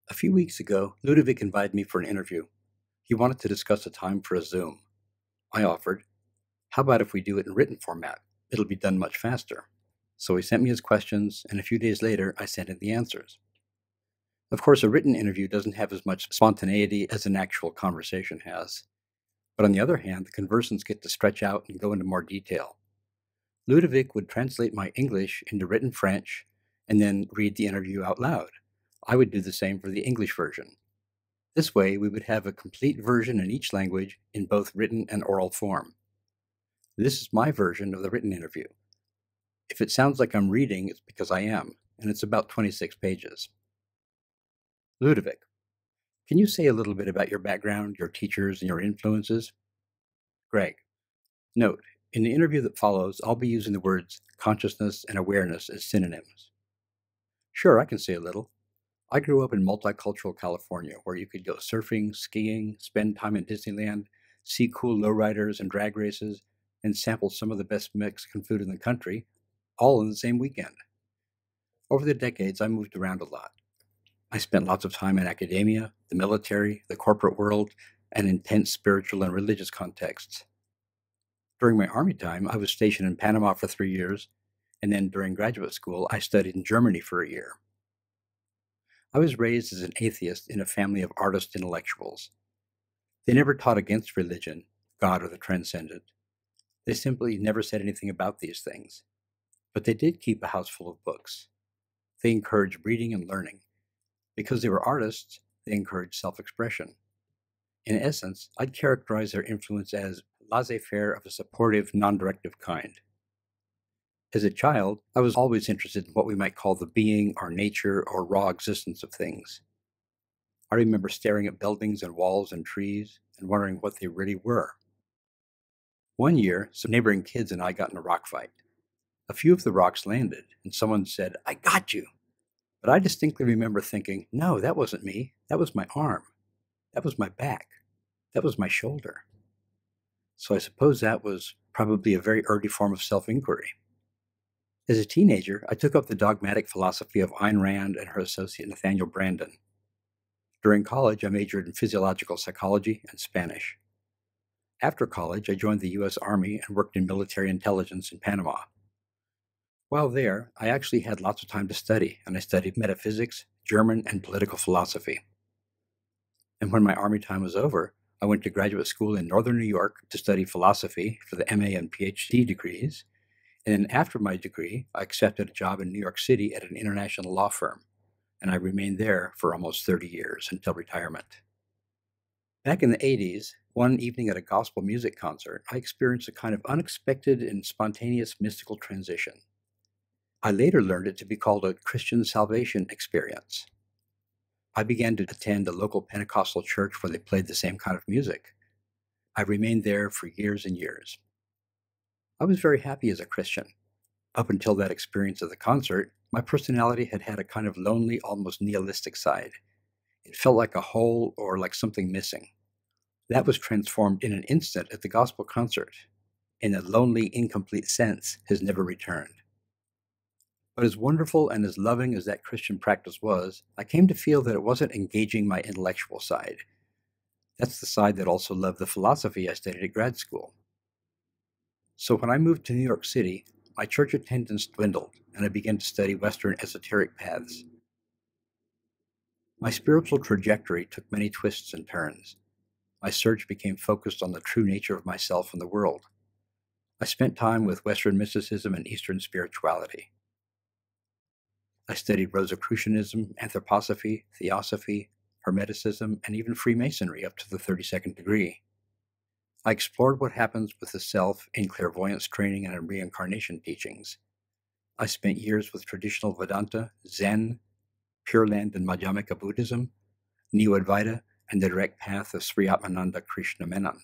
A few weeks ago, Ludovic invited me for an interview. He wanted to discuss a time for a Zoom. I offered, how about if we do it in written format? It'll be done much faster. So he sent me his questions, and a few days later, I sent him the answers. Of course, a written interview doesn't have as much spontaneity as an actual conversation has. But on the other hand, the conversants get to stretch out and go into more detail. Ludovic would translate my English into written French and then read the interview out loud. I would do the same for the English version. This way, we would have a complete version in each language in both written and oral form. This is my version of the written interview. If it sounds like I'm reading, it's because I am, and it's about 26 pages. Ludovic, can you say a little bit about your background, your teachers, and your influences? Greg, note, in the interview that follows, I'll be using the words consciousness and awareness as synonyms. Sure, I can say a little. I grew up in multicultural California, where you could go surfing, skiing, spend time in Disneyland, see cool lowriders and drag races, and sample some of the best Mexican food in the country, all in the same weekend. Over the decades, I moved around a lot. I spent lots of time in academia, the military, the corporate world, and intense spiritual and religious contexts. During my Army time, I was stationed in Panama for 3 years, and then during graduate school, I studied in Germany for a year. I was raised as an atheist in a family of artist intellectuals. They never taught against religion, God, or the transcendent. They simply never said anything about these things. But they did keep a house full of books. They encouraged reading and learning. Because they were artists, they encouraged self-expression. In essence, I'd characterize their influence as laissez-faire of a supportive, non-directive kind. As a child, I was always interested in what we might call the being or nature or raw existence of things. I remember staring at buildings and walls and trees and wondering what they really were. One year, some neighboring kids and I got in a rock fight. A few of the rocks landed, and someone said, "I got you." But I distinctly remember thinking, no, that wasn't me. That was my arm. That was my back. That was my shoulder. So I suppose that was probably a very early form of self-inquiry. As a teenager, I took up the dogmatic philosophy of Ayn Rand and her associate Nathaniel Branden. During college, I majored in physiological psychology and Spanish. After college, I joined the U.S. Army and worked in military intelligence in Panama. While there, I actually had lots of time to study, and I studied metaphysics, German, and political philosophy. And when my Army time was over, I went to graduate school in Northern New York to study philosophy for the MA and PhD degrees. And then after my degree, I accepted a job in New York City at an international law firm, and I remained there for almost 30 years until retirement. Back in the 80s, one evening at a gospel music concert, I experienced a kind of unexpected and spontaneous mystical transition. I later learned it to be called a Christian salvation experience. I began to attend a local Pentecostal church where they played the same kind of music. I remained there for years and years. I was very happy as a Christian. Up until that experience of the concert, my personality had had a kind of lonely, almost nihilistic side. It felt like a hole or like something missing. That was transformed in an instant at the gospel concert, and that lonely, incomplete sense has never returned. But as wonderful and as loving as that Christian practice was, I came to feel that it wasn't engaging my intellectual side. That's the side that also loved the philosophy I studied at grad school. So when I moved to New York City, my church attendance dwindled, and I began to study Western esoteric paths. My spiritual trajectory took many twists and turns. My search became focused on the true nature of myself and the world. I spent time with Western mysticism and Eastern spirituality. I studied Rosicrucianism, anthroposophy, theosophy, Hermeticism, and even Freemasonry up to the 32nd degree. I explored what happens with the self in clairvoyance training and in reincarnation teachings. I spent years with traditional Vedanta, Zen, Pure Land and Madhyamika Buddhism, Neo-Advaita, and the direct path of Sri Atmananda Krishna Menon.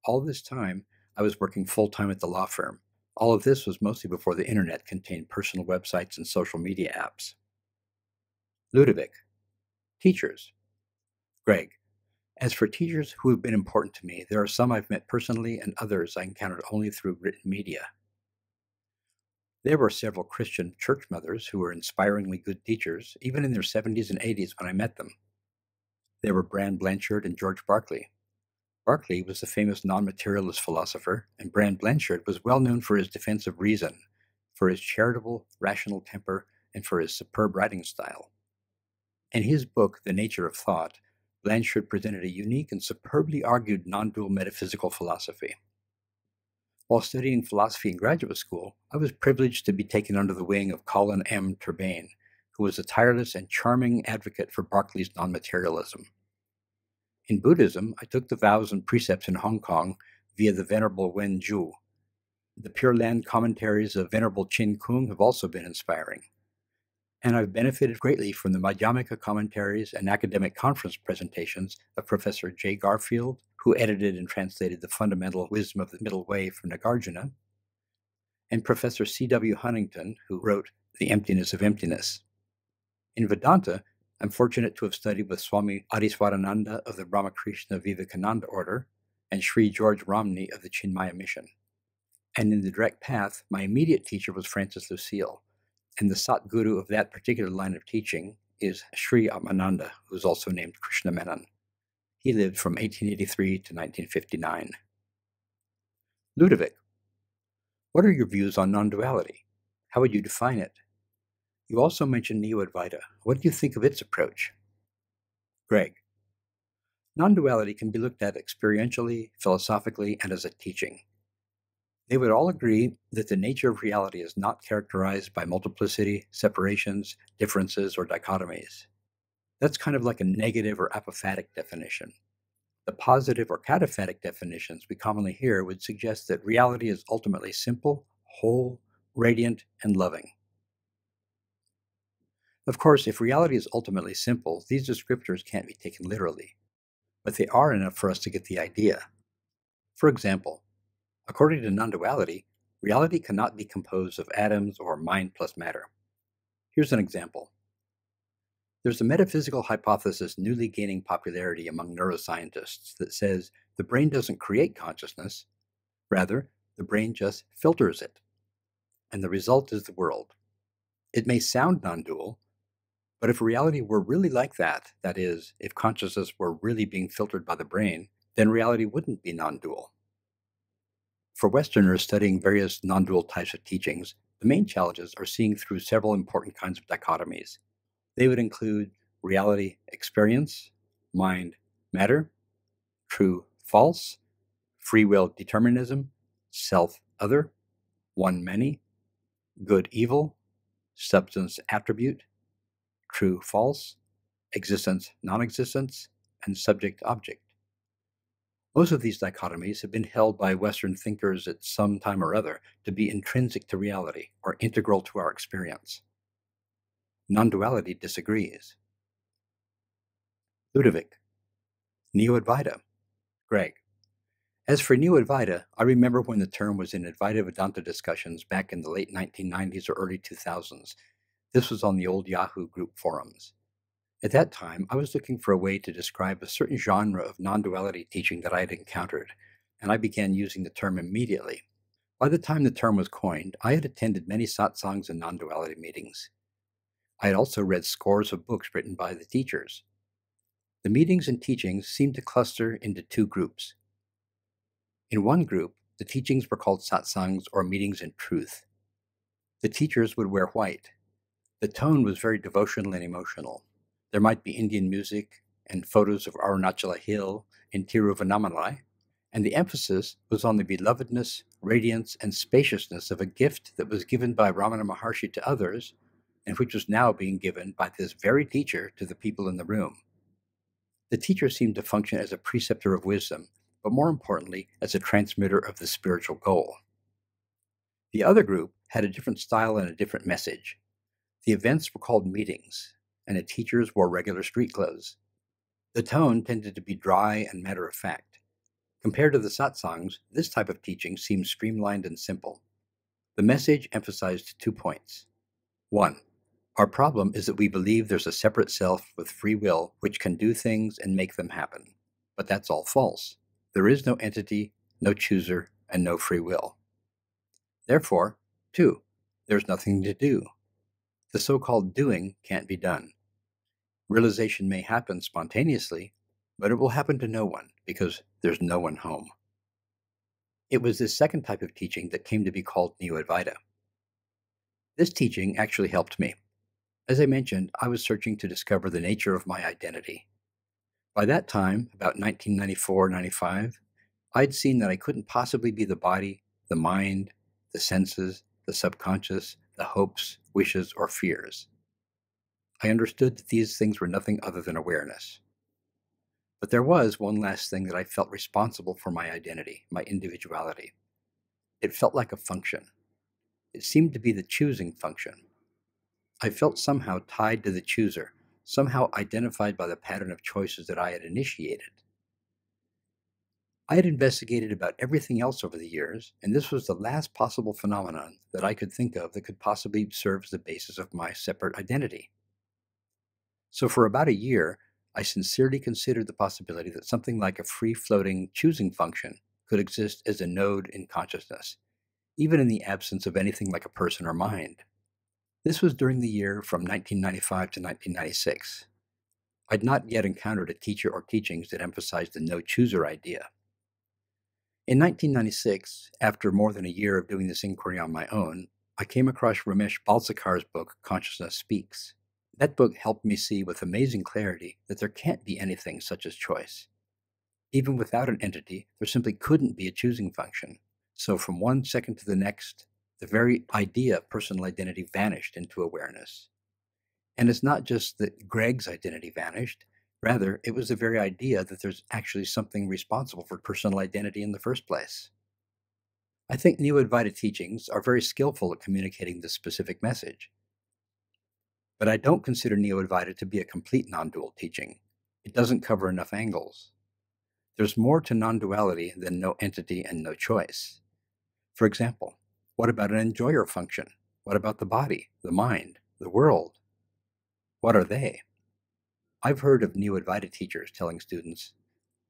All this time, I was working full-time at the law firm. All of this was mostly before the internet contained personal websites and social media apps. Ludovic. Teachers. Greg. As for teachers who have been important to me, there are some I've met personally and others I encountered only through written media. There were several Christian church mothers who were inspiringly good teachers, even in their 70s and 80s when I met them. There were Brand Blanchard and George Berkeley. Berkeley was the famous non-materialist philosopher, and Brand Blanchard was well known for his defense of reason, for his charitable, rational temper, and for his superb writing style. In his book, The Nature of Thought, Blanchard presented a unique and superbly argued non-dual metaphysical philosophy. While studying philosophy in graduate school, I was privileged to be taken under the wing of Colin M. Turbain, who was a tireless and charming advocate for Berkeley's non-materialism. In Buddhism, I took the vows and precepts in Hong Kong via the Venerable Wen Zhu. The Pure Land commentaries of Venerable Chin Kung have also been inspiring. And I've benefited greatly from the Madhyamika commentaries and academic conference presentations of Professor J. Garfield, who edited and translated the Fundamental Wisdom of the Middle Way from Nagarjuna, and Professor C.W. Huntington, who wrote The Emptiness of Emptiness. In Vedanta, I'm fortunate to have studied with Swami Adiswarananda of the Ramakrishna Vivekananda Order and Sri George Romney of the Chinmaya Mission. And in the direct path, my immediate teacher was Francis Lucille, and the Satguru of that particular line of teaching is Sri Atmananda, who is also named Krishna Menon. He lived from 1883 to 1959. Ludovic, what are your views on non-duality? How would you define it? You also mentioned Neo-Advaita. What do you think of its approach? Greg, non-duality can be looked at experientially, philosophically, and as a teaching. They would all agree that the nature of reality is not characterized by multiplicity, separations, differences, or dichotomies. That's kind of like a negative or apophatic definition. The positive or cataphatic definitions we commonly hear would suggest that reality is ultimately simple, whole, radiant, and loving. Of course, if reality is ultimately simple, these descriptors can't be taken literally, but they are enough for us to get the idea. For example, according to non-duality, reality cannot be composed of atoms or mind plus matter. Here's an example. There's a metaphysical hypothesis newly gaining popularity among neuroscientists that says the brain doesn't create consciousness, rather, the brain just filters it, and the result is the world. It may sound non-dual, but if reality were really like that, that is, if consciousness were really being filtered by the brain, then reality wouldn't be non-dual. For Westerners studying various non-dual types of teachings, the main challenges are seeing through several important kinds of dichotomies. They would include reality experience, mind matter, true false, free will determinism, self other, one many, good evil, substance attribute, true false, existence non-existence, and subject object. Most of these dichotomies have been held by Western thinkers at some time or other to be intrinsic to reality or integral to our experience. Non-duality disagrees. Ludovic, Neo-Advaita. Greg, as for Neo-Advaita, I remember when the term was in Advaita Vedanta discussions back in the late 1990s or early 2000s. This was on the old Yahoo group forums. At that time, I was looking for a way to describe a certain genre of non-duality teaching that I had encountered, and I began using the term immediately. By the time the term was coined, I had attended many satsangs and non-duality meetings. I had also read scores of books written by the teachers. The meetings and teachings seemed to cluster into two groups. In one group, the teachings were called satsangs or meetings in truth. The teachers would wear white. The tone was very devotional and emotional. There might be Indian music and photos of Arunachala Hill in Tiruvannamalai, and the emphasis was on the belovedness, radiance, and spaciousness of a gift that was given by Ramana Maharshi to others, and which was now being given by this very teacher to the people in the room. The teacher seemed to function as a preceptor of wisdom, but more importantly, as a transmitter of the spiritual goal. The other group had a different style and a different message. The events were called meetings, and the teachers wore regular street clothes. The tone tended to be dry and matter-of-fact. Compared to the satsangs, this type of teaching seemed streamlined and simple. The message emphasized 2 points. 1. Our problem is that we believe there's a separate self with free will which can do things and make them happen. But that's all false. There is no entity, no chooser, and no free will. Therefore, 2. There's nothing to do. The so-called doing can't be done. Realization may happen spontaneously, but it will happen to no one because there's no one home. It was this second type of teaching that came to be called Neo-Advaita. This teaching actually helped me. As I mentioned, I was searching to discover the nature of my identity. By that time, about 1994-95, I'd seen that I couldn't possibly be the body, the mind, the senses, the subconscious, the hopes, wishes, or fears. I understood that these things were nothing other than awareness. But there was one last thing that I felt responsible for my identity, my individuality. It felt like a function. It seemed to be the choosing function. I felt somehow tied to the chooser, somehow identified by the pattern of choices that I had initiated. I had investigated about everything else over the years, and this was the last possible phenomenon that I could think of that could possibly serve as the basis of my separate identity. So for about a year, I sincerely considered the possibility that something like a free-floating choosing function could exist as a node in consciousness, even in the absence of anything like a person or mind. This was during the year from 1995 to 1996. I'd not yet encountered a teacher or teachings that emphasized the no-chooser idea. In 1996, after more than a year of doing this inquiry on my own, I came across Ramesh Balsekar's book, Consciousness Speaks. That book helped me see with amazing clarity that there can't be anything such as choice. Even without an entity, there simply couldn't be a choosing function. So from one second to the next, the very idea of personal identity vanished into awareness. And it's not just that Greg's identity vanished, rather, it was the very idea that there's actually something responsible for personal identity in the first place. I think Neo-Advaita teachings are very skillful at communicating this specific message. But I don't consider Neo-Advaita to be a complete non-dual teaching. It doesn't cover enough angles. There's more to non-duality than no entity and no choice. For example, what about an enjoyer function? What about the body, the mind, the world? What are they? I've heard of Neo-Advaita teachers telling students,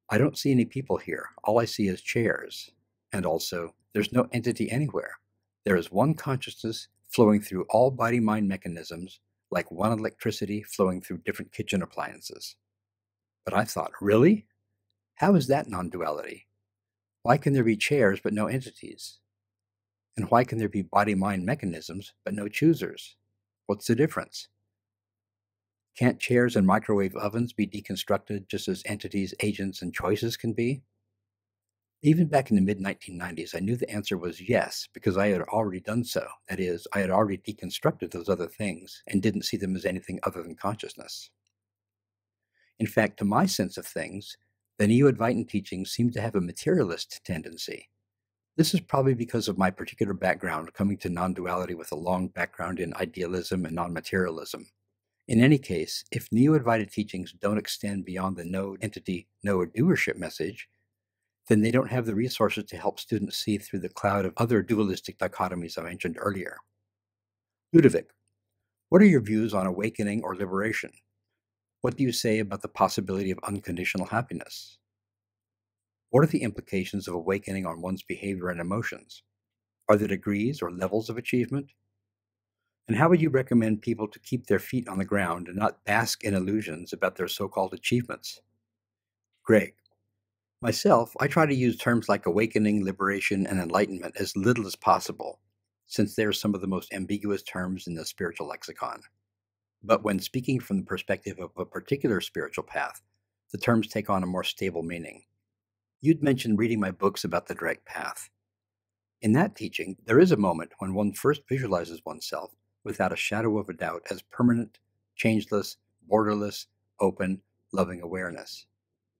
I don't see any people here. All I see is chairs. And also, there's no entity anywhere. There is one consciousness flowing through all body-mind mechanisms, like one electricity flowing through different kitchen appliances. But I thought, really? How is that non-duality? Why can there be chairs but no entities? And why can there be body-mind mechanisms but no choosers? What's the difference? Can't chairs and microwave ovens be deconstructed just as entities, agents, and choices can be? Even back in the mid-1990s, I knew the answer was yes, because I had already done so. That is, I had already deconstructed those other things and didn't see them as anything other than consciousness. In fact, to my sense of things, the Neo-Advaitan teachings seem to have a materialist tendency. This is probably because of my particular background coming to non-duality with a long background in idealism and non-materialism. In any case, if Neo-Advaita teachings don't extend beyond the no-entity, no-doership message, then they don't have the resources to help students see through the cloud of other dualistic dichotomies I mentioned earlier. Ludovic, what are your views on awakening or liberation? What do you say about the possibility of unconditional happiness? What are the implications of awakening on one's behavior and emotions? Are there degrees or levels of achievement? And how would you recommend people to keep their feet on the ground and not bask in illusions about their so-called achievements? Greg, myself, I try to use terms like awakening, liberation, and enlightenment as little as possible, since they are some of the most ambiguous terms in the spiritual lexicon. But when speaking from the perspective of a particular spiritual path, the terms take on a more stable meaning. You'd mentioned reading my books about the direct path. In that teaching, there is a moment when one first visualizes oneself without a shadow of a doubt as permanent, changeless, borderless, open, loving awareness.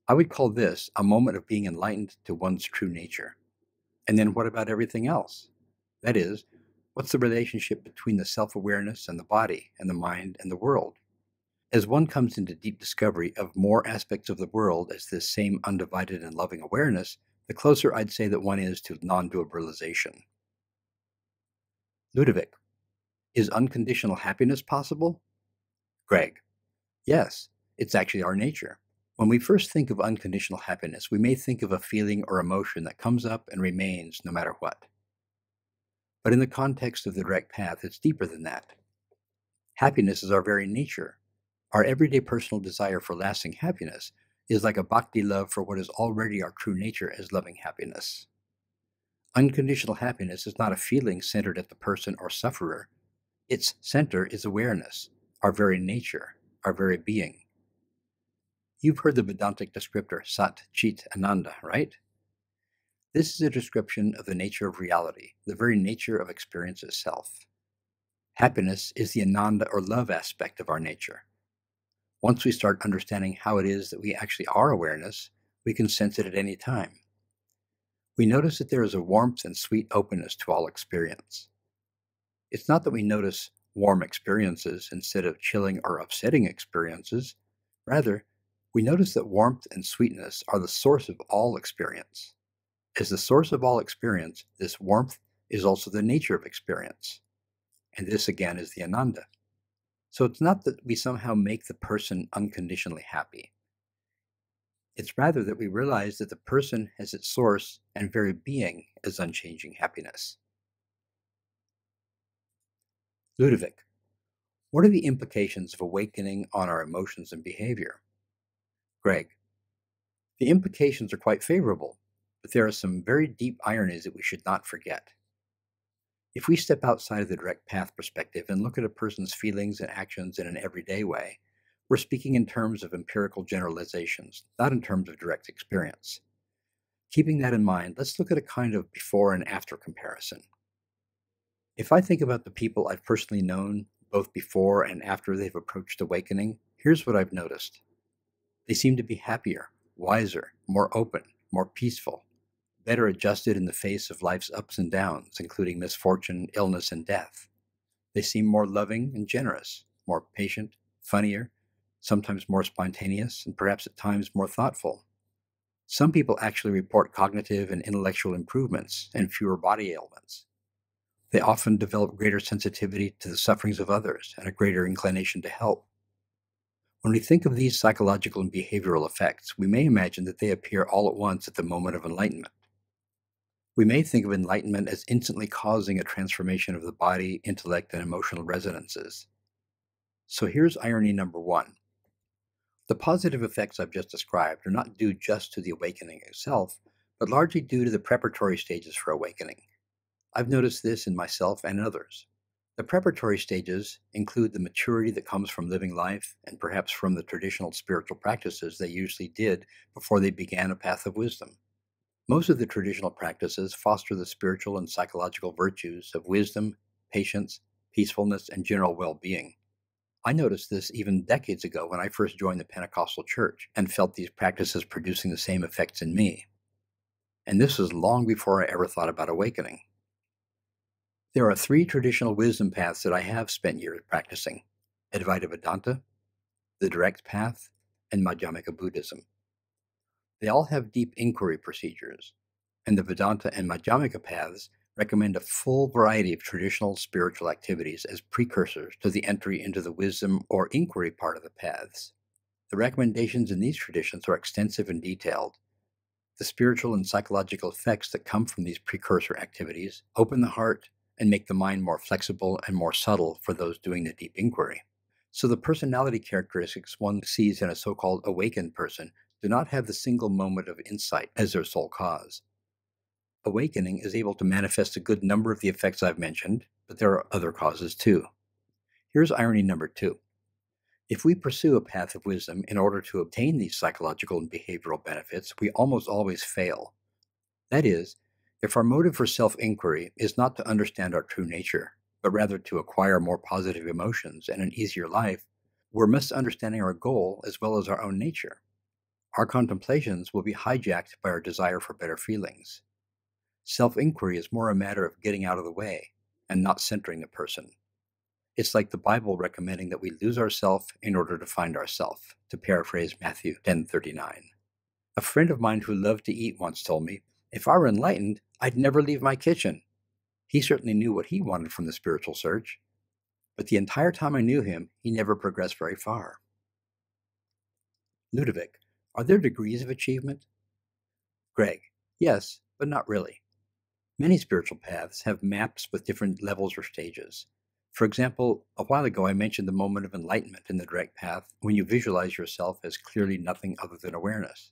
I would call this a moment of being enlightened to one's true nature. And then what about everything else? That is, what's the relationship between the self-awareness and the body and the mind and the world? As one comes into deep discovery of more aspects of the world as this same undivided and loving awareness, the closer I'd say that one is to non-dual realization. Ludovic, is unconditional happiness possible? Greg, yes, it's actually our nature. When we first think of unconditional happiness, we may think of a feeling or emotion that comes up and remains no matter what. But in the context of the direct path, it's deeper than that. Happiness is our very nature. Our everyday personal desire for lasting happiness is like a bhakti love for what is already our true nature as loving happiness. Unconditional happiness is not a feeling centered at the person or sufferer. Its center is awareness, our very nature, our very being. You've heard the Vedantic descriptor Sat, Chit, Ananda, right? This is a description of the nature of reality, the very nature of experience itself. Happiness is the Ananda or love aspect of our nature. Once we start understanding how it is that we actually are awareness, we can sense it at any time. We notice that there is a warmth and sweet openness to all experience. It's not that we notice warm experiences instead of chilling or upsetting experiences. Rather, we notice that warmth and sweetness are the source of all experience. As the source of all experience, this warmth is also the nature of experience. And this again is the Ananda. So it's not that we somehow make the person unconditionally happy. It's rather that we realize that the person has its source and very being as unchanging happiness. Ludovic, what are the implications of awakening on our emotions and behavior? Greg, the implications are quite favorable, but there are some very deep ironies that we should not forget. If we step outside of the direct path perspective and look at a person's feelings and actions in an everyday way, we're speaking in terms of empirical generalizations, not in terms of direct experience. Keeping that in mind, let's look at a kind of before and after comparison. If I think about the people I've personally known, both before and after they've approached awakening, here's what I've noticed. They seem to be happier, wiser, more open, more peaceful, better adjusted in the face of life's ups and downs, including misfortune, illness, and death. They seem more loving and generous, more patient, funnier, sometimes more spontaneous, and perhaps at times more thoughtful. Some people actually report cognitive and intellectual improvements and fewer body ailments. They often develop greater sensitivity to the sufferings of others and a greater inclination to help. When we think of these psychological and behavioral effects, we may imagine that they appear all at once at the moment of enlightenment. We may think of enlightenment as instantly causing a transformation of the body, intellect, and emotional resonances. So here's irony number one. The positive effects I've just described are not due just to the awakening itself, but largely due to the preparatory stages for awakening. I've noticed this in myself and others. The preparatory stages include the maturity that comes from living life and perhaps from the traditional spiritual practices they usually did before they began a path of wisdom. Most of the traditional practices foster the spiritual and psychological virtues of wisdom, patience, peacefulness, and general well-being. I noticed this even decades ago when I first joined the Pentecostal church and felt these practices producing the same effects in me. And this was long before I ever thought about awakening. There are three traditional wisdom paths that I have spent years practicing: Advaita Vedanta, the direct path, and Madhyamika Buddhism. They all have deep inquiry procedures, and the Vedanta and Madhyamika paths recommend a full variety of traditional spiritual activities as precursors to the entry into the wisdom or inquiry part of the paths. The recommendations in these traditions are extensive and detailed. The spiritual and psychological effects that come from these precursor activities open the heart and make the mind more flexible and more subtle for those doing the deep inquiry. So the personality characteristics one sees in a so-called awakened person do not have the single moment of insight as their sole cause. Awakening is able to manifest a good number of the effects I've mentioned, but there are other causes too. Here's irony number two. If we pursue a path of wisdom in order to obtain these psychological and behavioral benefits, we almost always fail. That is, if our motive for self-inquiry is not to understand our true nature, but rather to acquire more positive emotions and an easier life, we're misunderstanding our goal as well as our own nature. Our contemplations will be hijacked by our desire for better feelings. Self-inquiry is more a matter of getting out of the way and not centering the person. It's like the Bible recommending that we lose ourself in order to find ourself, to paraphrase Matthew 10:39. A friend of mine who loved to eat once told me, "If I were enlightened, I'd never leave my kitchen." He certainly knew what he wanted from the spiritual search, but the entire time I knew him, he never progressed very far. Ludovic, are there degrees of achievement? Greg, yes, but not really. Many spiritual paths have maps with different levels or stages. For example, a while ago I mentioned the moment of enlightenment in the direct path when you visualize yourself as clearly nothing other than awareness.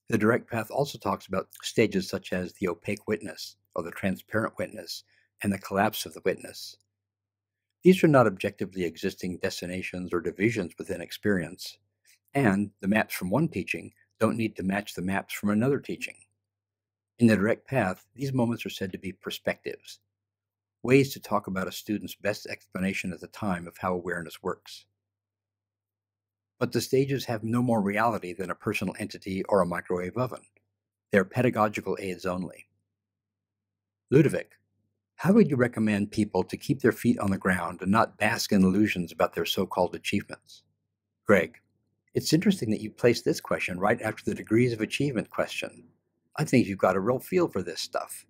The direct path also talks about stages such as the opaque witness, or the transparent witness, and the collapse of the witness. These are not objectively existing destinations or divisions within experience, and the maps from one teaching don't need to match the maps from another teaching. In the direct path, these moments are said to be perspectives, ways to talk about a student's best explanation at the time of how awareness works. But the stages have no more reality than a personal entity or a microwave oven. They are pedagogical aids only. Ludovic, how would you recommend people to keep their feet on the ground and not bask in illusions about their so-called achievements? Greg, it's interesting that you placed this question right after the degrees of achievement question. I think you've got a real feel for this stuff.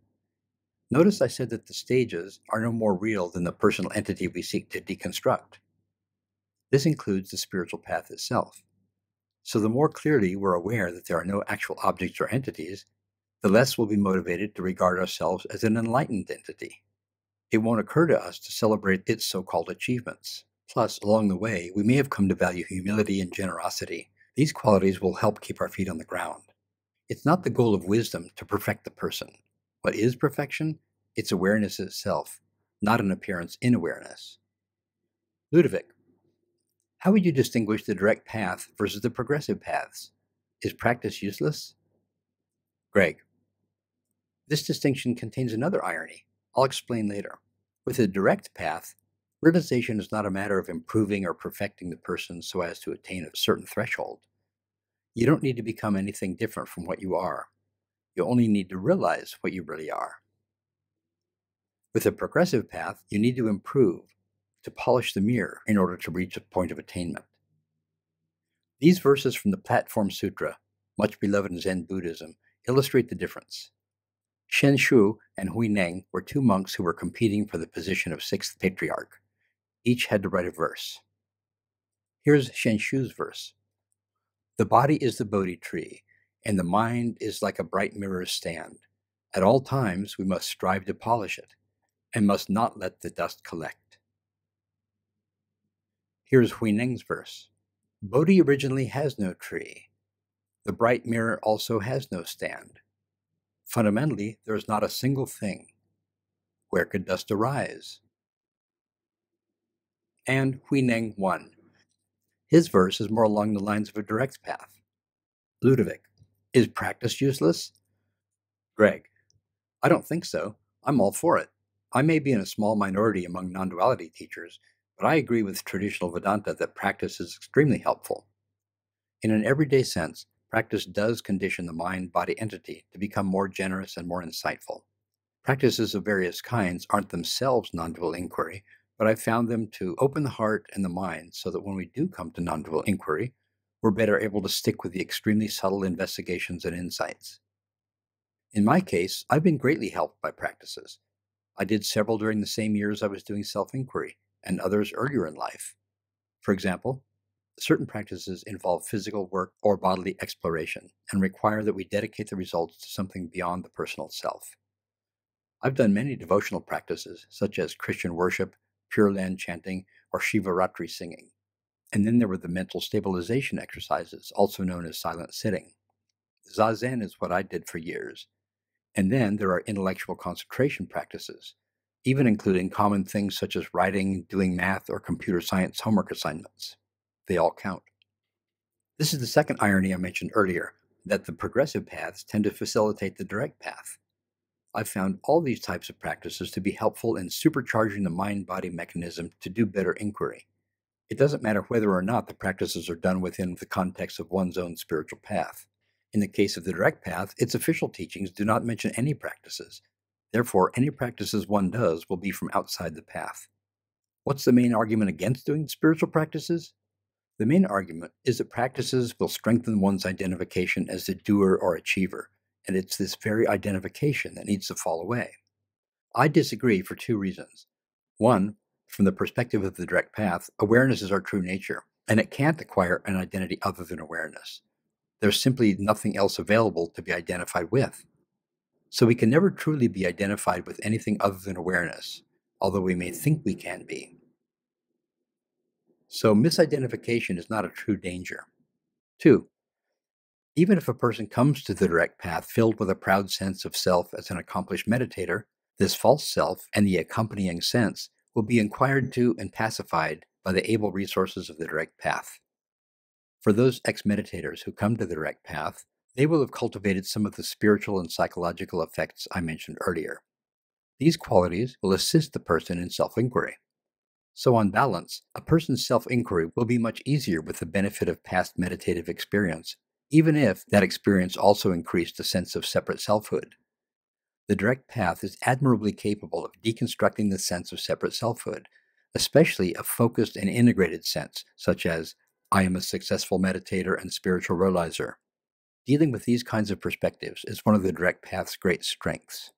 Notice I said that the stages are no more real than the personal entity we seek to deconstruct. This includes the spiritual path itself. So the more clearly we're aware that there are no actual objects or entities, the less we'll be motivated to regard ourselves as an enlightened entity. It won't occur to us to celebrate its so-called achievements. Plus, along the way, we may have come to value humility and generosity. These qualities will help keep our feet on the ground. It's not the goal of wisdom to perfect the person. What is perfection? It's awareness itself, not an appearance in awareness. Ludovic, how would you distinguish the direct path versus the progressive paths? Is practice useless? Greg, this distinction contains another irony. I'll explain later. With a direct path, realization is not a matter of improving or perfecting the person so as to attain a certain threshold. You don't need to become anything different from what you are. You only need to realize what you really are. With a progressive path, you need to improve, to polish the mirror in order to reach a point of attainment. These verses from the Platform Sutra, much beloved in Zen Buddhism, illustrate the difference. Shen Shu and Hui Neng were two monks who were competing for the position of sixth patriarch. Each had to write a verse. Here's Shen Shu's verse. The body is the Bodhi tree, and the mind is like a bright mirror's stand. At all times we must strive to polish it, and must not let the dust collect. Here's Hui Neng's verse. Bodhi originally has no tree. The bright mirror also has no stand. Fundamentally, there is not a single thing. Where could dust arise? And Hui Neng won. His verse is more along the lines of a direct path. Ludovic, is practice useless? Greg, I don't think so. I'm all for it. I may be in a small minority among non-duality teachers, but I agree with traditional Vedanta that practice is extremely helpful. In an everyday sense, practice does condition the mind-body entity to become more generous and more insightful. Practices of various kinds aren't themselves non-dual inquiry, but I've found them to open the heart and the mind so that when we do come to non-dual inquiry, we're better able to stick with the extremely subtle investigations and insights. In my case, I've been greatly helped by practices. I did several during the same years I was doing self-inquiry, and others earlier in life. For example, certain practices involve physical work or bodily exploration and require that we dedicate the results to something beyond the personal self. I've done many devotional practices, such as Christian worship, Pure Land chanting, or Shivaratri singing. And then there were the mental stabilization exercises, also known as silent sitting. Zazen is what I did for years. And then there are intellectual concentration practices, even including common things such as writing, doing math, or computer science homework assignments. They all count. This is the second irony I mentioned earlier, that the progressive paths tend to facilitate the direct path. I've found all these types of practices to be helpful in supercharging the mind-body mechanism to do better inquiry. It doesn't matter whether or not the practices are done within the context of one's own spiritual path. In the case of the direct path, its official teachings do not mention any practices. Therefore, any practices one does will be from outside the path. What's the main argument against doing spiritual practices? The main argument is that practices will strengthen one's identification as the doer or achiever, and it's this very identification that needs to fall away. I disagree for two reasons. One, from the perspective of the direct path, awareness is our true nature, and it can't acquire an identity other than awareness. There's simply nothing else available to be identified with. So we can never truly be identified with anything other than awareness, although we may think we can be. So misidentification is not a true danger. 2. Even if a person comes to the direct path filled with a proud sense of self as an accomplished meditator, this false self and the accompanying sense will be inquired to and pacified by the able resources of the direct path. For those ex-meditators who come to the direct path, they will have cultivated some of the spiritual and psychological effects I mentioned earlier. These qualities will assist the person in self-inquiry. So on balance, a person's self-inquiry will be much easier with the benefit of past meditative experience, even if that experience also increased a sense of separate selfhood. The direct path is admirably capable of deconstructing the sense of separate selfhood, especially a focused and integrated sense, such as, I am a successful meditator and spiritual realizer. Dealing with these kinds of perspectives is one of the direct path's great strengths.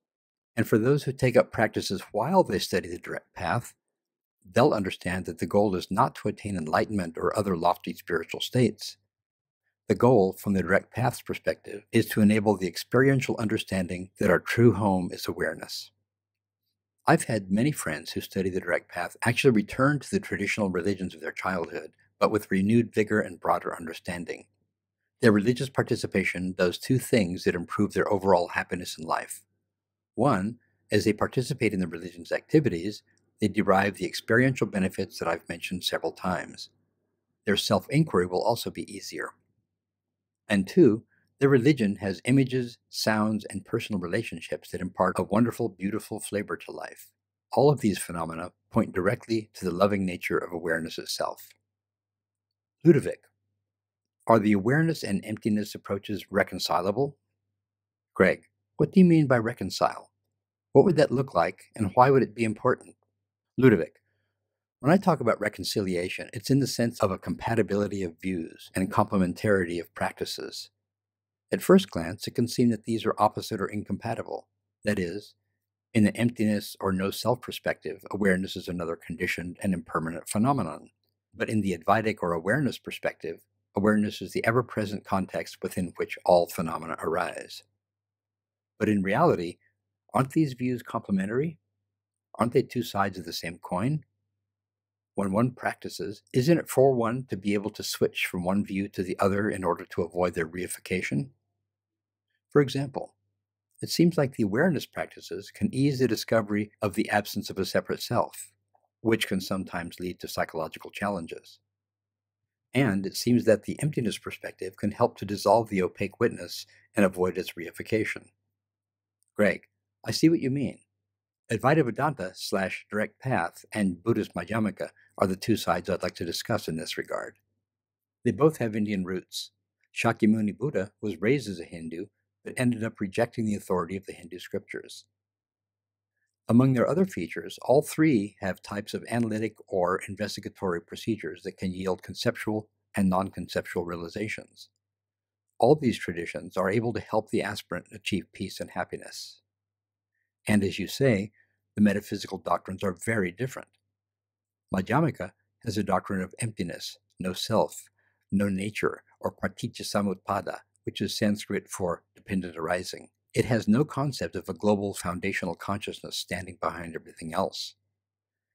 And for those who take up practices while they study the direct path, they'll understand that the goal is not to attain enlightenment or other lofty spiritual states. The goal, from the direct path's perspective, is to enable the experiential understanding that our true home is awareness. I've had many friends who study the direct path actually return to the traditional religions of their childhood, but with renewed vigor and broader understanding. Their religious participation does two things that improve their overall happiness in life. One, as they participate in the religion's activities, they derive the experiential benefits that I've mentioned several times. Their self-inquiry will also be easier. And 2, their religion has images, sounds, and personal relationships that impart a wonderful, beautiful flavor to life. All of these phenomena point directly to the loving nature of awareness itself. Ludovic, are the awareness and emptiness approaches reconcilable? Greg, what do you mean by reconcile? What would that look like, and why would it be important? Ludovic, when I talk about reconciliation, it's in the sense of a compatibility of views and complementarity of practices. At first glance, it can seem that these are opposite or incompatible. That is, in the emptiness or no-self perspective, awareness is another conditioned and impermanent phenomenon. But in the Advaitic or awareness perspective, awareness is the ever-present context within which all phenomena arise. But in reality, aren't these views complementary? Aren't they two sides of the same coin? When one practices, isn't it for one to be able to switch from one view to the other in order to avoid their reification? For example, it seems like the awareness practices can ease the discovery of the absence of a separate self, which can sometimes lead to psychological challenges. And it seems that the emptiness perspective can help to dissolve the opaque witness and avoid its reification. Greg, I see what you mean. Advaita Vedanta / Direct Path and Buddhist Madhyamika are the two sides I'd like to discuss in this regard. They both have Indian roots. Shakyamuni Buddha was raised as a Hindu, but ended up rejecting the authority of the Hindu scriptures. Among their other features, all three have types of analytic or investigatory procedures that can yield conceptual and non-conceptual realizations. All these traditions are able to help the aspirant achieve peace and happiness. And as you say, the metaphysical doctrines are very different. Madhyamika has a doctrine of emptiness, no self, no nature, or paticca-samutpada, which is Sanskrit for dependent arising. It has no concept of a global foundational consciousness standing behind everything else.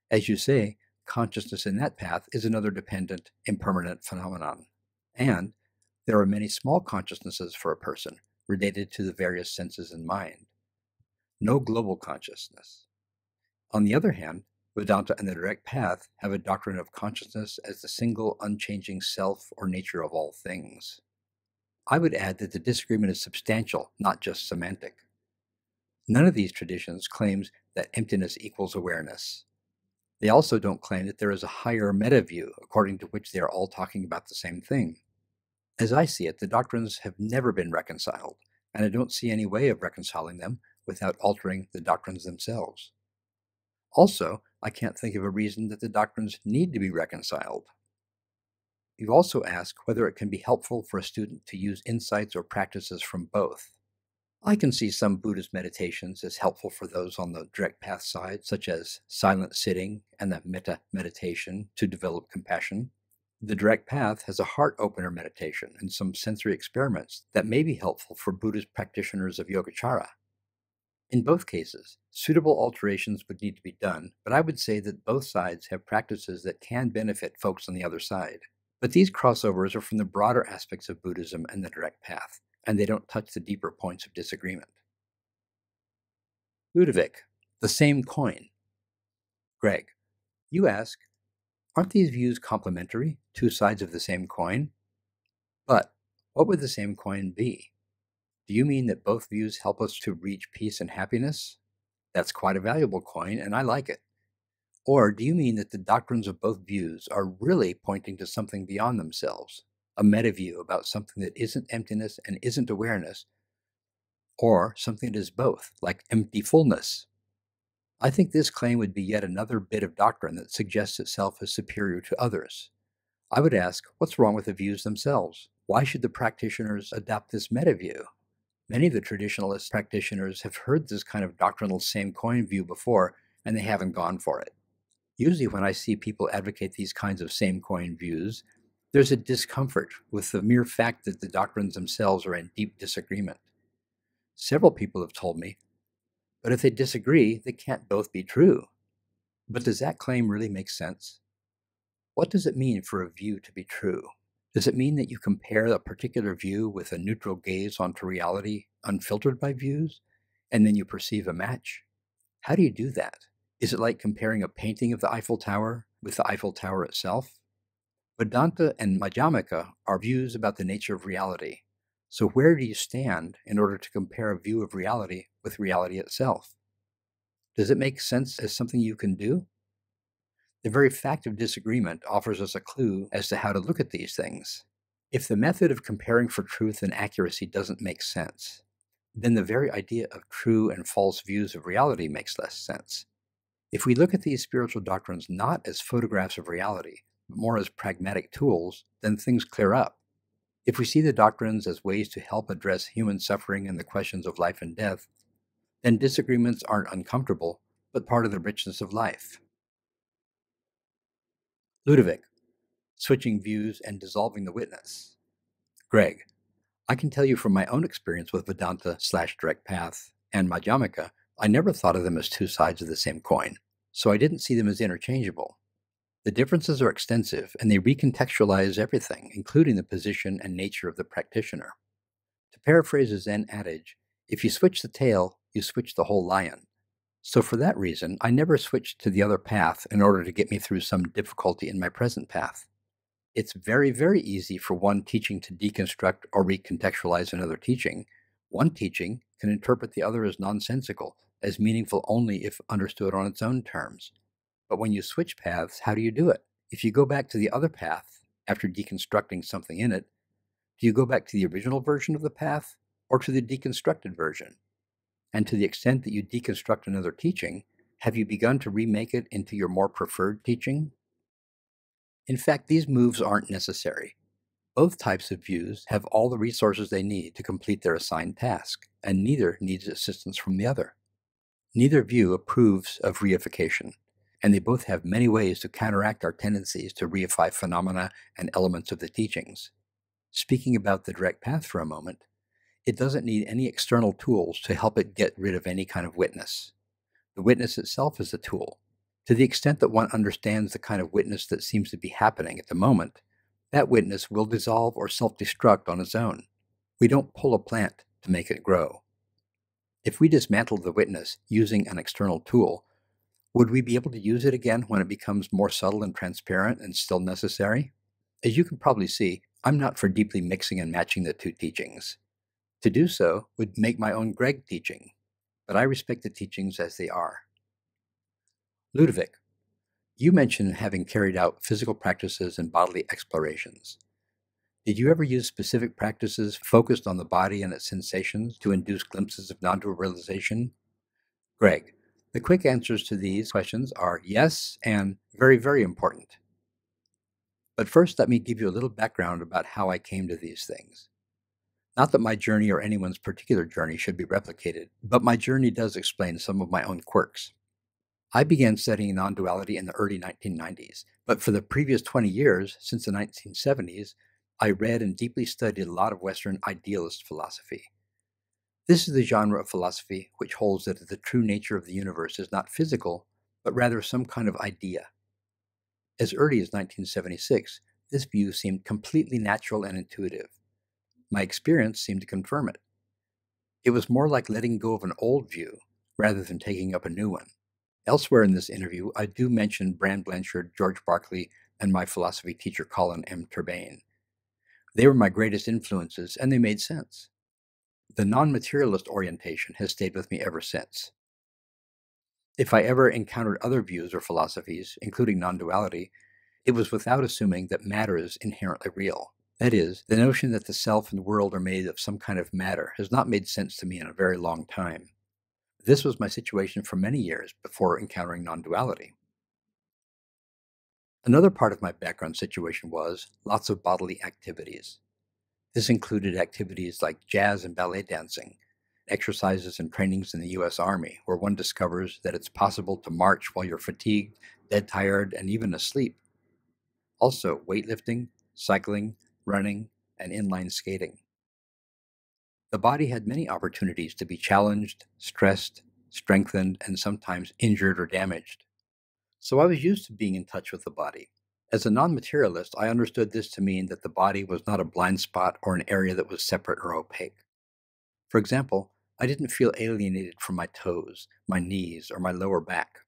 As you say, consciousness in that path is another dependent, impermanent phenomenon. And there are many small consciousnesses for a person, related to the various senses and mind. No global consciousness. On the other hand, Vedanta and the direct path have a doctrine of consciousness as the single, unchanging self or nature of all things. I would add that the disagreement is substantial, not just semantic. None of these traditions claims that emptiness equals awareness. They also don't claim that there is a higher meta view, according to which they are all talking about the same thing. As I see it, the doctrines have never been reconciled, and I don't see any way of reconciling them without altering the doctrines themselves. Also, I can't think of a reason that the doctrines need to be reconciled. You also ask whether it can be helpful for a student to use insights or practices from both. I can see some Buddhist meditations as helpful for those on the direct path side, such as silent sitting and the metta meditation to develop compassion. The direct path has a heart opener meditation and some sensory experiments that may be helpful for Buddhist practitioners of yogacara. In both cases, suitable alterations would need to be done, but I would say that both sides have practices that can benefit folks on the other side. But these crossovers are from the broader aspects of Buddhism and the direct path, and they don't touch the deeper points of disagreement. Ludovic, the same coin. Greg, you ask, aren't these views complementary, two sides of the same coin? But what would the same coin be? Do you mean that both views help us to reach peace and happiness? That's quite a valuable coin, and I like it. Or do you mean that the doctrines of both views are really pointing to something beyond themselves, a meta view about something that isn't emptiness and isn't awareness, or something that is both, like empty fullness? I think this claim would be yet another bit of doctrine that suggests itself as superior to others. I would ask, what's wrong with the views themselves? Why should the practitioners adopt this meta view? Many of the traditionalist practitioners have heard this kind of doctrinal same coin view before, and they haven't gone for it. Usually when I see people advocate these kinds of same coin views, there's a discomfort with the mere fact that the doctrines themselves are in deep disagreement. Several people have told me, but if they disagree, they can't both be true. But does that claim really make sense? What does it mean for a view to be true? Does it mean that you compare a particular view with a neutral gaze onto reality, unfiltered by views, and then you perceive a match? How do you do that? Is it like comparing a painting of the Eiffel Tower with the Eiffel Tower itself? Vedanta and Madhyamika are views about the nature of reality. So where do you stand in order to compare a view of reality with reality itself? Does it make sense as something you can do? The very fact of disagreement offers us a clue as to how to look at these things. If the method of comparing for truth and accuracy doesn't make sense, then the very idea of true and false views of reality makes less sense. If we look at these spiritual doctrines not as photographs of reality, but more as pragmatic tools, then things clear up. If we see the doctrines as ways to help address human suffering and the questions of life and death, then disagreements aren't uncomfortable, but part of the richness of life. Ludovic, switching views and dissolving the witness. Greg, I can tell you from my own experience with Vedanta/direct path and Madhyamika, I never thought of them as two sides of the same coin, so I didn't see them as interchangeable. The differences are extensive, and they recontextualize everything, including the position and nature of the practitioner. To paraphrase a Zen adage, if you switch the tail, you switch the whole lion. So for that reason, I never switched to the other path in order to get me through some difficulty in my present path. It's very, very easy for one teaching to deconstruct or recontextualize another teaching. One teaching can interpret the other as nonsensical, as meaningful only if understood on its own terms. But when you switch paths, how do you do it? If you go back to the other path after deconstructing something in it, do you go back to the original version of the path or to the deconstructed version? And to the extent that you deconstruct another teaching, have you begun to remake it into your more preferred teaching? In fact, these moves aren't necessary. Both types of views have all the resources they need to complete their assigned task, and neither needs assistance from the other. Neither view approves of reification, and they both have many ways to counteract our tendencies to reify phenomena and elements of the teachings. Speaking about the direct path for a moment, it doesn't need any external tools to help it get rid of any kind of witness. The witness itself is a tool. To the extent that one understands the kind of witness that seems to be happening at the moment, that witness will dissolve or self-destruct on its own. We don't pull a plant to make it grow. If we dismantle the witness using an external tool, would we be able to use it again when it becomes more subtle and transparent and still necessary? As you can probably see, I'm not for deeply mixing and matching the two teachings. To do so would make my own Greg teaching, but I respect the teachings as they are. Ludovic, you mentioned having carried out physical practices and bodily explorations. Did you ever use specific practices focused on the body and its sensations to induce glimpses of non-dual realization? Greg, the quick answers to these questions are yes and very, very important. But first, let me give you a little background about how I came to these things. Not that my journey or anyone's particular journey should be replicated, but my journey does explain some of my own quirks. I began studying non-duality in the early 1990s, but for the previous 20 years, since the 1970s, I read and deeply studied a lot of Western idealist philosophy. This is the genre of philosophy which holds that the true nature of the universe is not physical, but rather some kind of idea. As early as 1976, this view seemed completely natural and intuitive. My experience seemed to confirm it. It was more like letting go of an old view rather than taking up a new one. Elsewhere in this interview, I do mention Brand Blanchard, George Berkeley, and my philosophy teacher Colin M. Turbain. They were my greatest influences, and they made sense. The non-materialist orientation has stayed with me ever since. If I ever encountered other views or philosophies, including non-duality, it was without assuming that matter is inherently real. That is, the notion that the self and the world are made of some kind of matter has not made sense to me in a very long time. This was my situation for many years before encountering non-duality. Another part of my background situation was lots of bodily activities. This included activities like jazz and ballet dancing, exercises and trainings in the U.S. Army, where one discovers that it's possible to march while you're fatigued, dead tired, and even asleep. Also, weightlifting, cycling, running, and inline skating. The body had many opportunities to be challenged, stressed, strengthened, and sometimes injured or damaged. So I was used to being in touch with the body. As a non-materialist, I understood this to mean that the body was not a blind spot or an area that was separate or opaque. For example, I didn't feel alienated from my toes, my knees, or my lower back.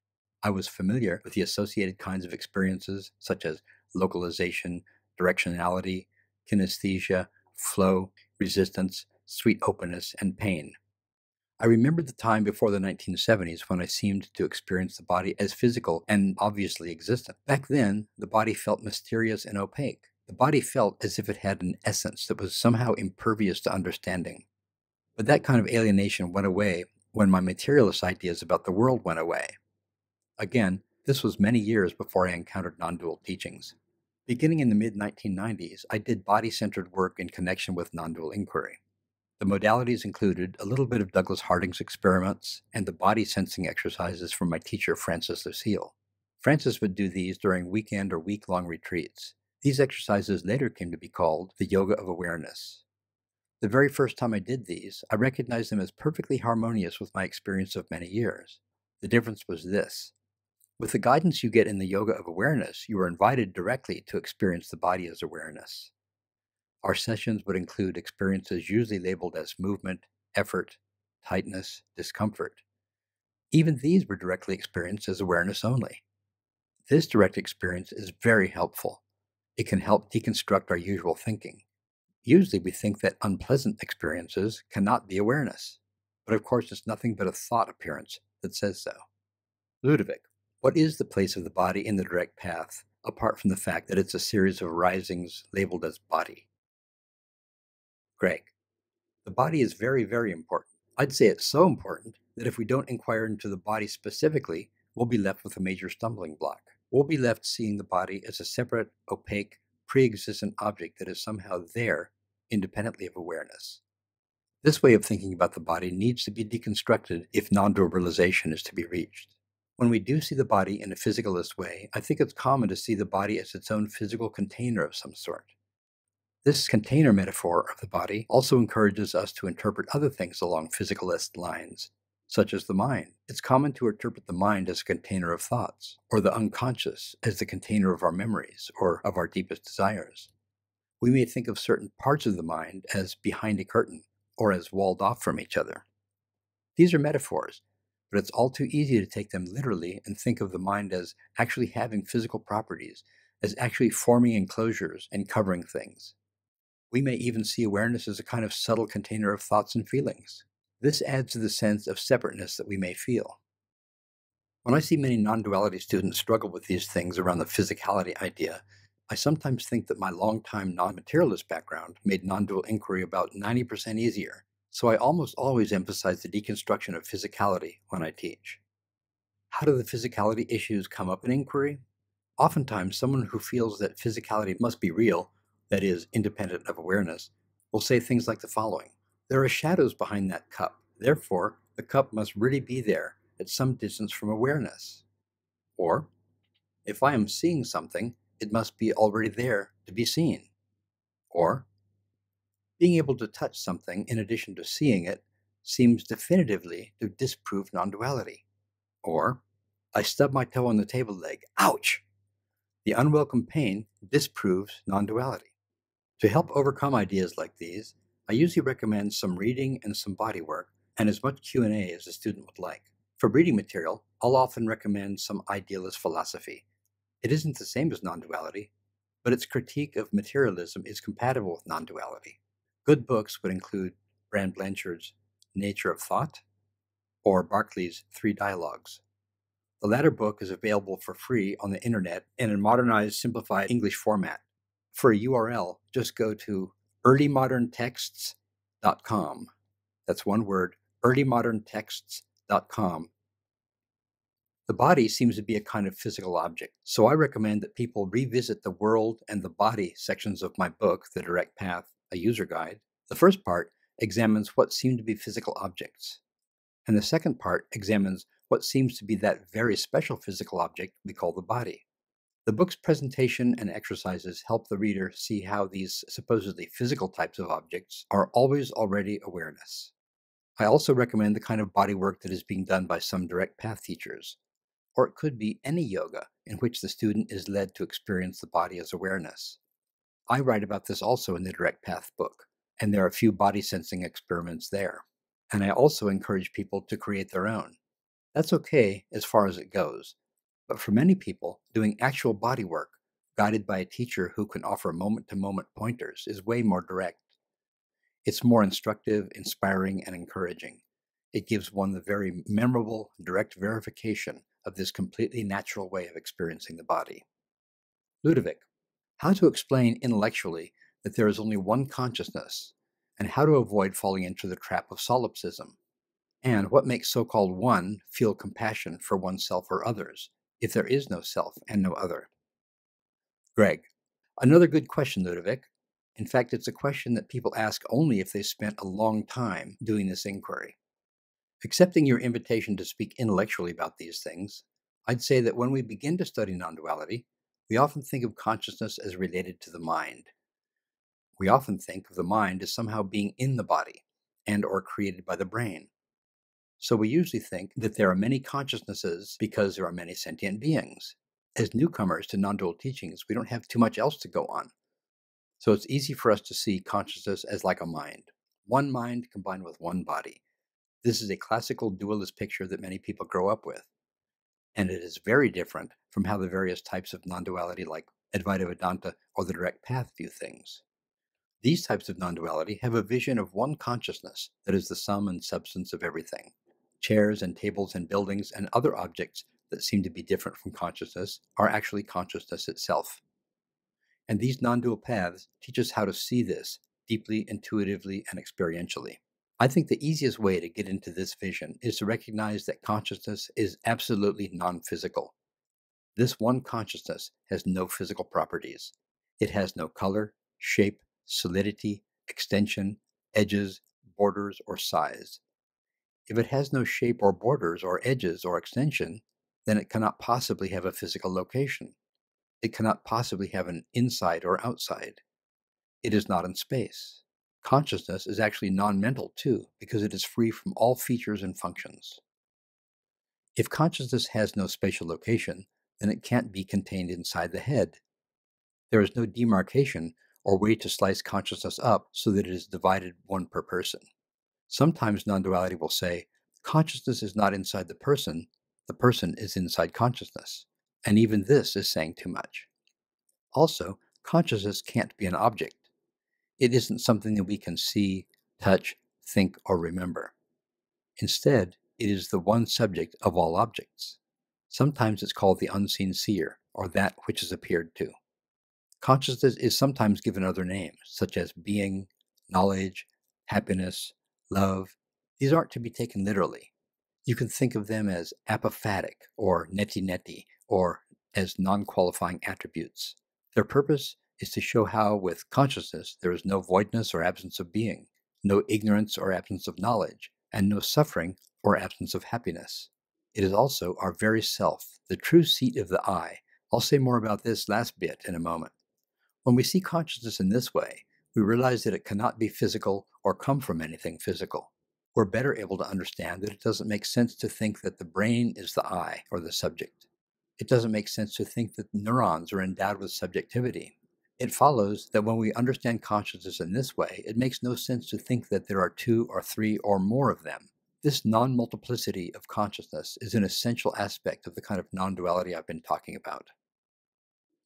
I was familiar with the associated kinds of experiences such as localization, directionality, kinesthesia, flow, resistance, sweet openness, and pain. I remembered the time before the 1970s when I seemed to experience the body as physical and obviously existent. Back then, the body felt mysterious and opaque. The body felt as if it had an essence that was somehow impervious to understanding. But that kind of alienation went away when my materialist ideas about the world went away. Again, this was many years before I encountered non-dual teachings. Beginning in the mid-1990s, I did body-centered work in connection with non-dual inquiry. The modalities included a little bit of Douglas Harding's experiments and the body sensing exercises from my teacher, Francis Lucille. Francis would do these during weekend or week-long retreats. These exercises later came to be called the Yoga of Awareness. The very first time I did these, I recognized them as perfectly harmonious with my experience of many years. The difference was this. With the guidance you get in the Yoga of Awareness, you are invited directly to experience the body as awareness. Our sessions would include experiences usually labeled as movement, effort, tightness, discomfort. Even these were directly experienced as awareness only. This direct experience is very helpful. It can help deconstruct our usual thinking. Usually we think that unpleasant experiences cannot be awareness, but of course it's nothing but a thought appearance that says so. Ludovic, what is the place of the body in the direct path, apart from the fact that it's a series of arisings labeled as body? Greg, the body is very, very important. I'd say it's so important that if we don't inquire into the body specifically, we'll be left with a major stumbling block. We'll be left seeing the body as a separate, opaque, pre-existent object that is somehow there, independently of awareness. This way of thinking about the body needs to be deconstructed if non-dual realization is to be reached. When we do see the body in a physicalist way, I think it's common to see the body as its own physical container of some sort. This container metaphor of the body also encourages us to interpret other things along physicalist lines, such as the mind. It's common to interpret the mind as a container of thoughts, or the unconscious as the container of our memories or of our deepest desires. We may think of certain parts of the mind as behind a curtain, or as walled off from each other. These are metaphors, but it's all too easy to take them literally and think of the mind as actually having physical properties, as actually forming enclosures and covering things. We may even see awareness as a kind of subtle container of thoughts and feelings. This adds to the sense of separateness that we may feel. When I see many non-duality students struggle with these things around the physicality idea, I sometimes think that my long-time non-materialist background made non-dual inquiry about 90% easier, so I almost always emphasize the deconstruction of physicality when I teach. How do the physicality issues come up in inquiry? Oftentimes, someone who feels that physicality must be real, that is, independent of awareness, will say things like the following. There are shadows behind that cup. Therefore, the cup must really be there at some distance from awareness. Or, if I am seeing something, it must be already there to be seen. Or, being able to touch something in addition to seeing it seems definitively to disprove non-duality. Or, I stub my toe on the table leg. Ouch! The unwelcome pain disproves non-duality. To help overcome ideas like these, I usually recommend some reading and some body work, and as much Q&A as a student would like. For reading material, I'll often recommend some idealist philosophy. It isn't the same as non-duality, but its critique of materialism is compatible with non-duality. Good books would include Brand Blanchard's Nature of Thought or Berkeley's Three Dialogues. The latter book is available for free on the internet in a modernized, simplified English format. For a URL, just go to earlymoderntexts.com. That's one word, earlymoderntexts.com. The body seems to be a kind of physical object, so I recommend that people revisit the world and the body sections of my book, The Direct Path, a user guide. The first part examines what seem to be physical objects, and the second part examines what seems to be that very special physical object we call the body. The book's presentation and exercises help the reader see how these supposedly physical types of objects are always already awareness. I also recommend the kind of body work that is being done by some direct path teachers, or it could be any yoga in which the student is led to experience the body as awareness. I write about this also in the Direct Path book, and there are a few body sensing experiments there. And I also encourage people to create their own. That's okay as far as it goes, but for many people, doing actual body work, guided by a teacher who can offer moment-to-moment pointers, is way more direct. It's more instructive, inspiring, and encouraging. It gives one the very memorable, direct verification of this completely natural way of experiencing the body. Ludovic, how to explain intellectually that there is only one consciousness, and how to avoid falling into the trap of solipsism, and what makes so-called one feel compassion for oneself or others, if there is no self and no other. Greg, another good question, Ludovic. In fact, it's a question that people ask only if they spent a long time doing this inquiry. Accepting your invitation to speak intellectually about these things, I'd say that when we begin to study non-duality, we often think of consciousness as related to the mind. We often think of the mind as somehow being in the body and or created by the brain. So we usually think that there are many consciousnesses because there are many sentient beings. As newcomers to non-dual teachings, we don't have too much else to go on. So it's easy for us to see consciousness as like a mind. One mind combined with one body. This is a classical dualist picture that many people grow up with. And it is very different from how the various types of non-duality like Advaita Vedanta or the Direct Path view things. These types of non-duality have a vision of one consciousness that is the sum and substance of everything. Chairs and tables and buildings and other objects that seem to be different from consciousness are actually consciousness itself. And these non-dual paths teach us how to see this deeply, intuitively, and experientially. I think the easiest way to get into this vision is to recognize that consciousness is absolutely non-physical. This one consciousness has no physical properties. It has no color, shape, solidity, extension, edges, borders, or size. If it has no shape or borders or edges or extension, then it cannot possibly have a physical location. It cannot possibly have an inside or outside. It is not in space. Consciousness is actually non-mental too, because it is free from all features and functions. If consciousness has no spatial location, then it can't be contained inside the head. There is no demarcation or way to slice consciousness up so that it is divided one per person. Sometimes non-duality will say, consciousness is not inside the person is inside consciousness. And even this is saying too much. Also, consciousness can't be an object. It isn't something that we can see, touch, think, or remember. Instead, it is the one subject of all objects. Sometimes it's called the unseen seer, or that which has appeared to. Consciousness is sometimes given other names, such as being, knowledge, happiness, love. These aren't to be taken literally. You can think of them as apophatic, or neti-neti, or as non-qualifying attributes. Their purpose is to show how, with consciousness, there is no voidness or absence of being, no ignorance or absence of knowledge, and no suffering or absence of happiness. It is also our very self, the true seat of the I. I'll say more about this last bit in a moment. When we see consciousness in this way, we realize that it cannot be physical or come from anything physical. we're better able to understand that it doesn't make sense to think that the brain is the I or the subject. It doesn't make sense to think that neurons are endowed with subjectivity. It follows that when we understand consciousness in this way, it makes no sense to think that there are two or three or more of them. This non-multiplicity of consciousness is an essential aspect of the kind of non-duality I've been talking about.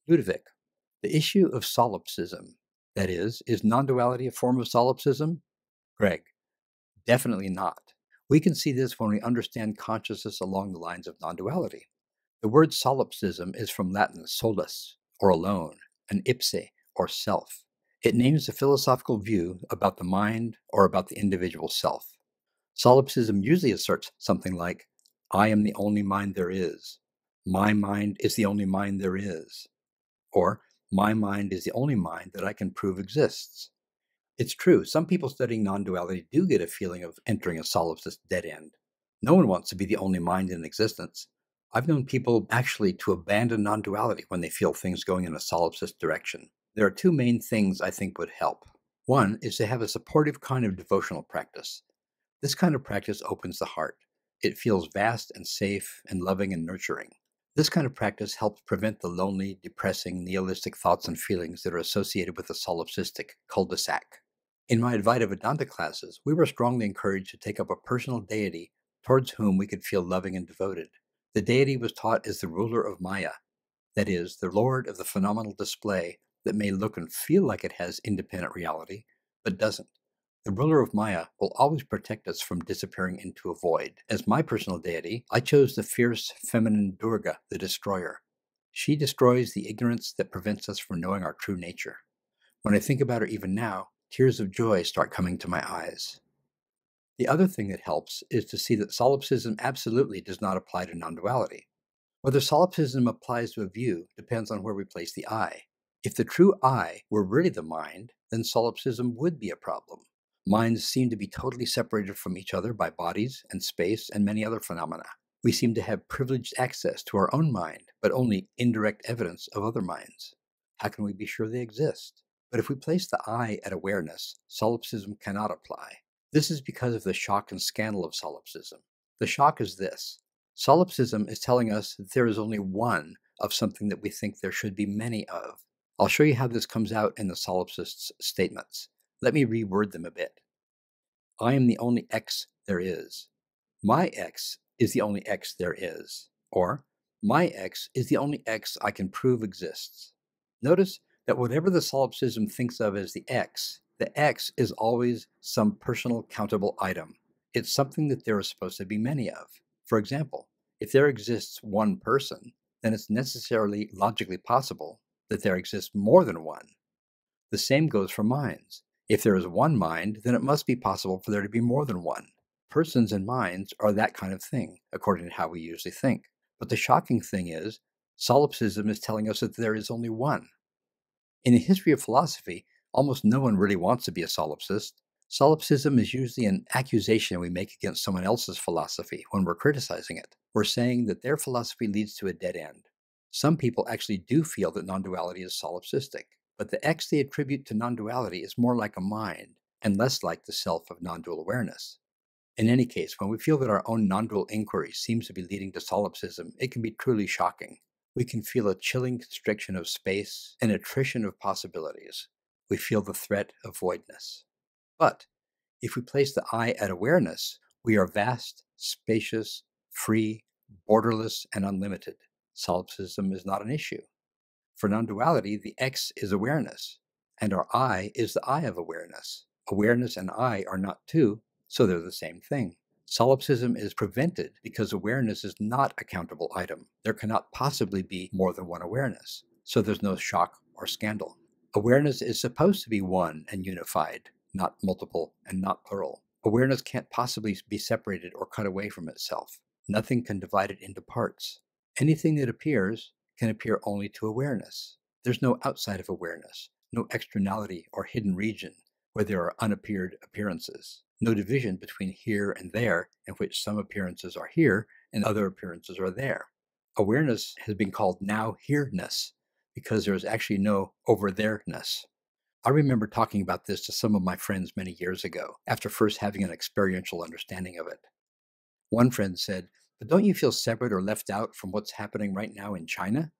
Ludovic, the issue of solipsism, that is non-duality a form of solipsism? Greg, definitely not. We can see this when we understand consciousness along the lines of non-duality. The word solipsism is from Latin solus, or alone, and ipse, or self. It names a philosophical view about the mind or about the individual self. Solipsism usually asserts something like, I am the only mind there is. My mind is the only mind there is. Or, my mind is the only mind that I can prove exists. It's true, some people studying non-duality do get a feeling of entering a solipsist dead end. No one wants to be the only mind in existence. I've known people actually to abandon non-duality when they feel things going in a solipsist direction. There are two main things I think would help. One is to have a supportive kind of devotional practice. This kind of practice opens the heart. It feels vast and safe and loving and nurturing. This kind of practice helps prevent the lonely, depressing, nihilistic thoughts and feelings that are associated with the solipsistic cul-de-sac. In my Advaita Vedanta classes, we were strongly encouraged to take up a personal deity towards whom we could feel loving and devoted. The deity was taught as the ruler of Maya, that is, the lord of the phenomenal display that may look and feel like it has independent reality, but doesn't. The ruler of Maya will always protect us from disappearing into a void. As my personal deity, I chose the fierce feminine Durga, the destroyer. She destroys the ignorance that prevents us from knowing our true nature. When I think about her even now, tears of joy start coming to my eyes. The other thing that helps is to see that solipsism absolutely does not apply to non-duality. Whether solipsism applies to a view depends on where we place the I. If the true I were really the mind, then solipsism would be a problem. Minds seem to be totally separated from each other by bodies and space and many other phenomena. We seem to have privileged access to our own mind, but only indirect evidence of other minds. How can we be sure they exist? But if we place the I at awareness, solipsism cannot apply. This is because of the shock and scandal of solipsism. The shock is this. Solipsism is telling us that there is only one of something that we think there should be many of. I'll show you how this comes out in the solipsists' statements. Let me reword them a bit. I am the only X there is. My X is the only X there is. Or, my X is the only X I can prove exists. Notice that whatever the solipsism thinks of as the X is always some personal countable item. It's something that there are supposed to be many of. For example, if there exists one person, then it's necessarily logically possible that there exists more than one. The same goes for minds. If there is one mind, then it must be possible for there to be more than one. Persons and minds are that kind of thing, according to how we usually think. But the shocking thing is, solipsism is telling us that there is only one. In the history of philosophy, almost no one really wants to be a solipsist. Solipsism is usually an accusation we make against someone else's philosophy when we're criticizing it. We're saying that their philosophy leads to a dead end. Some people actually do feel that non-duality is solipsistic, but the X they attribute to non-duality is more like a mind and less like the self of non-dual awareness. In any case, when we feel that our own non-dual inquiry seems to be leading to solipsism, it can be truly shocking. We can feel a chilling constriction of space, an attrition of possibilities. We feel the threat of voidness. But if we place the I at awareness, we are vast, spacious, free, borderless, and unlimited. Solipsism is not an issue. For non-duality, the X is awareness, and our I is the I of awareness. Awareness and I are not two, so they're the same thing. Solipsism is prevented because awareness is not a countable item. There cannot possibly be more than one awareness, so there's no shock or scandal. Awareness is supposed to be one and unified, not multiple and not plural. Awareness can't possibly be separated or cut away from itself. Nothing can divide it into parts. Anything that appears can appear only to awareness. There's no outside of awareness, no externality or hidden region where there are unappeared appearances, no division between here and there in which some appearances are here and other appearances are there. Awareness has been called now here-ness because there is actually no over there-ness. I remember talking about this to some of my friends many years ago, after first having an experiential understanding of it. One friend said, "But don't you feel separate or left out from what's happening right now in China?"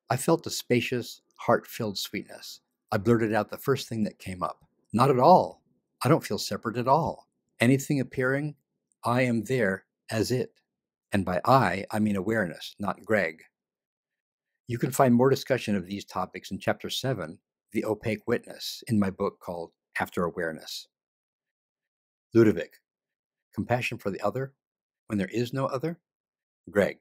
I felt a spacious, heart-filled sweetness. I blurted out the first thing that came up. "Not at all. I don't feel separate at all. Anything appearing, I am there as it." And by I mean awareness, not Greg. You can find more discussion of these topics in Chapter 7, The Opaque Witness, in my book called After Awareness. Ludovic, compassion for the other when there is no other? Greg,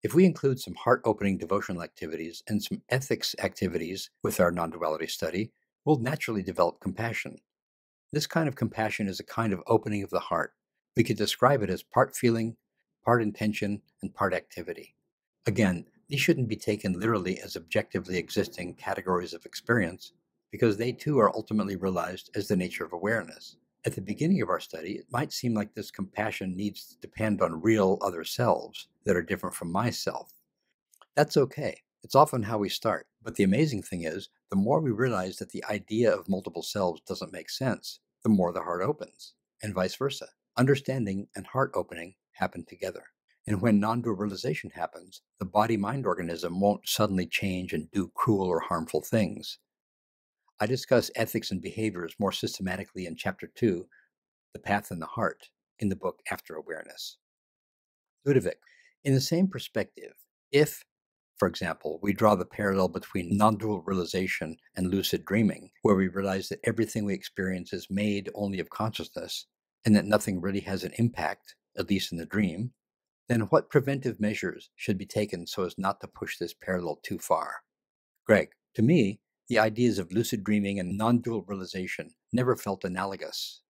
if we include some heart-opening devotional activities and some ethics activities with our non-duality study, we'll naturally develop compassion. This kind of compassion is a kind of opening of the heart. We could describe it as part feeling, part intention, and part activity. Again, these shouldn't be taken literally as objectively existing categories of experience, because they too are ultimately realized as the nature of awareness. At the beginning of our study, it might seem like this compassion needs to depend on real other selves that are different from myself. That's okay. It's often how we start. But the amazing thing is, the more we realize that the idea of multiple selves doesn't make sense, the more the heart opens, and vice versa. Understanding and heart opening happen together. And when non-dual realization happens, the body-mind organism won't suddenly change and do cruel or harmful things. I discuss ethics and behaviors more systematically in Chapter 2, The Path in the Heart, in the book After Awareness. Ludovic, in the same perspective, if, for example, we draw the parallel between non-dual realization and lucid dreaming, where we realize that everything we experience is made only of consciousness, and that nothing really has an impact, at least in the dream, then what preventive measures should be taken so as not to push this parallel too far? Greg, to me, the ideas of lucid dreaming and non-dual realization never felt analogous.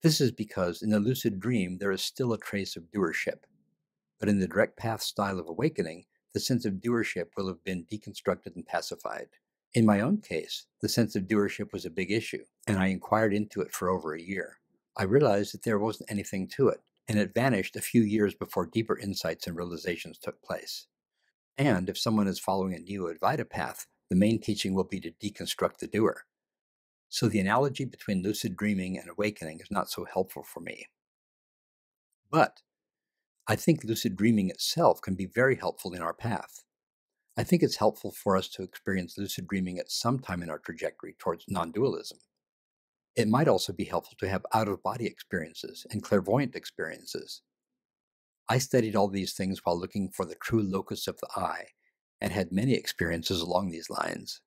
This is because in the lucid dream there is still a trace of doership, but in the direct path style of awakening, the sense of doership will have been deconstructed and pacified. In my own case, the sense of doership was a big issue, and I inquired into it for over a year. I realized that there wasn't anything to it, and it vanished a few years before deeper insights and realizations took place. And if someone is following a Neo-Advaita path, the main teaching will be to deconstruct the doer. So the analogy between lucid dreaming and awakening is not so helpful for me. But I think lucid dreaming itself can be very helpful in our path. I think it's helpful for us to experience lucid dreaming at some time in our trajectory towards non-dualism. It might also be helpful to have out-of-body experiences and clairvoyant experiences. I studied all these things while looking for the true locus of the I, and had many experiences along these lines.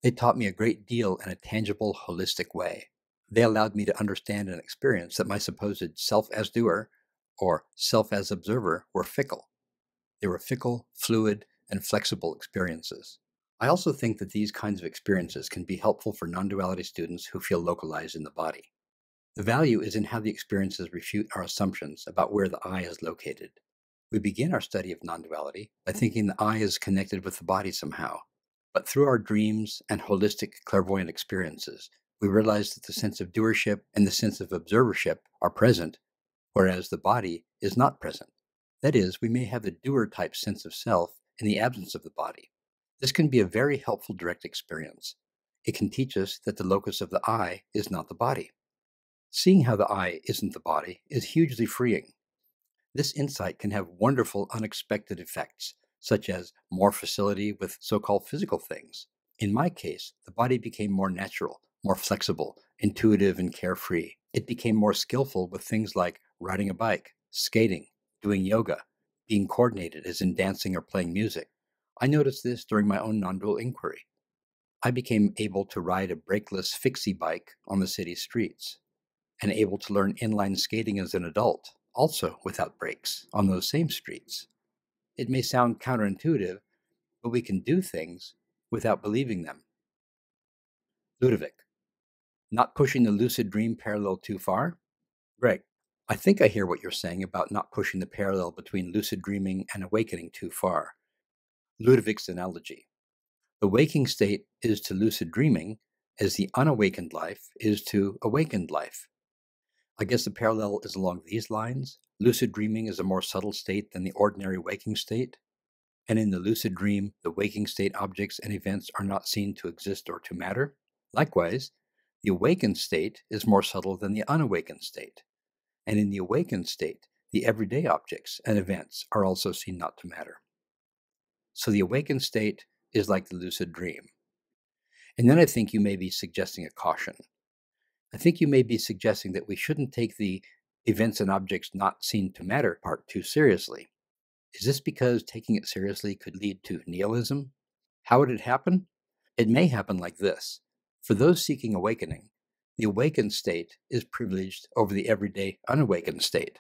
They taught me a great deal in a tangible, holistic way. They allowed me to understand and experience that my supposed self as doer, or self as observer, were fickle. They were fickle, fluid, and flexible experiences. I also think that these kinds of experiences can be helpful for non-duality students who feel localized in the body. The value is in how the experiences refute our assumptions about where the I is located. We begin our study of non-duality by thinking the I is connected with the body somehow. But through our dreams and holistic clairvoyant experiences, we realize that the sense of doership and the sense of observership are present, whereas the body is not present. That is, we may have the doer-type sense of self in the absence of the body. This can be a very helpful direct experience. It can teach us that the locus of the I is not the body. Seeing how the I isn't the body is hugely freeing. This insight can have wonderful unexpected effects, such as more facility with so-called physical things. In my case, the body became more natural, more flexible, intuitive, and carefree. It became more skillful with things like riding a bike, skating, doing yoga, being coordinated as in dancing or playing music. I noticed this during my own non-dual inquiry. I became able to ride a brakeless fixie bike on the city streets, and able to learn inline skating as an adult, also without brakes, on those same streets. It may sound counterintuitive, but we can do things without believing them. Ludovic, not pushing the lucid dream parallel too far? Greg, I think I hear what you're saying about not pushing the parallel between lucid dreaming and awakening too far. Ludovic's analogy. The waking state is to lucid dreaming as the unawakened life is to awakened life. I guess the parallel is along these lines. Lucid dreaming is a more subtle state than the ordinary waking state, and in the lucid dream, the waking state objects and events are not seen to exist or to matter. Likewise, the awakened state is more subtle than the unawakened state. And in the awakened state, the everyday objects and events are also seen not to matter. So the awakened state is like the lucid dream. And then I think you may be suggesting a caution. I think you may be suggesting that we shouldn't take the events and objects not seen to matter part too seriously. Is this because taking it seriously could lead to nihilism? How would it happen? It may happen like this. For those seeking awakening, the awakened state is privileged over the everyday unawakened state.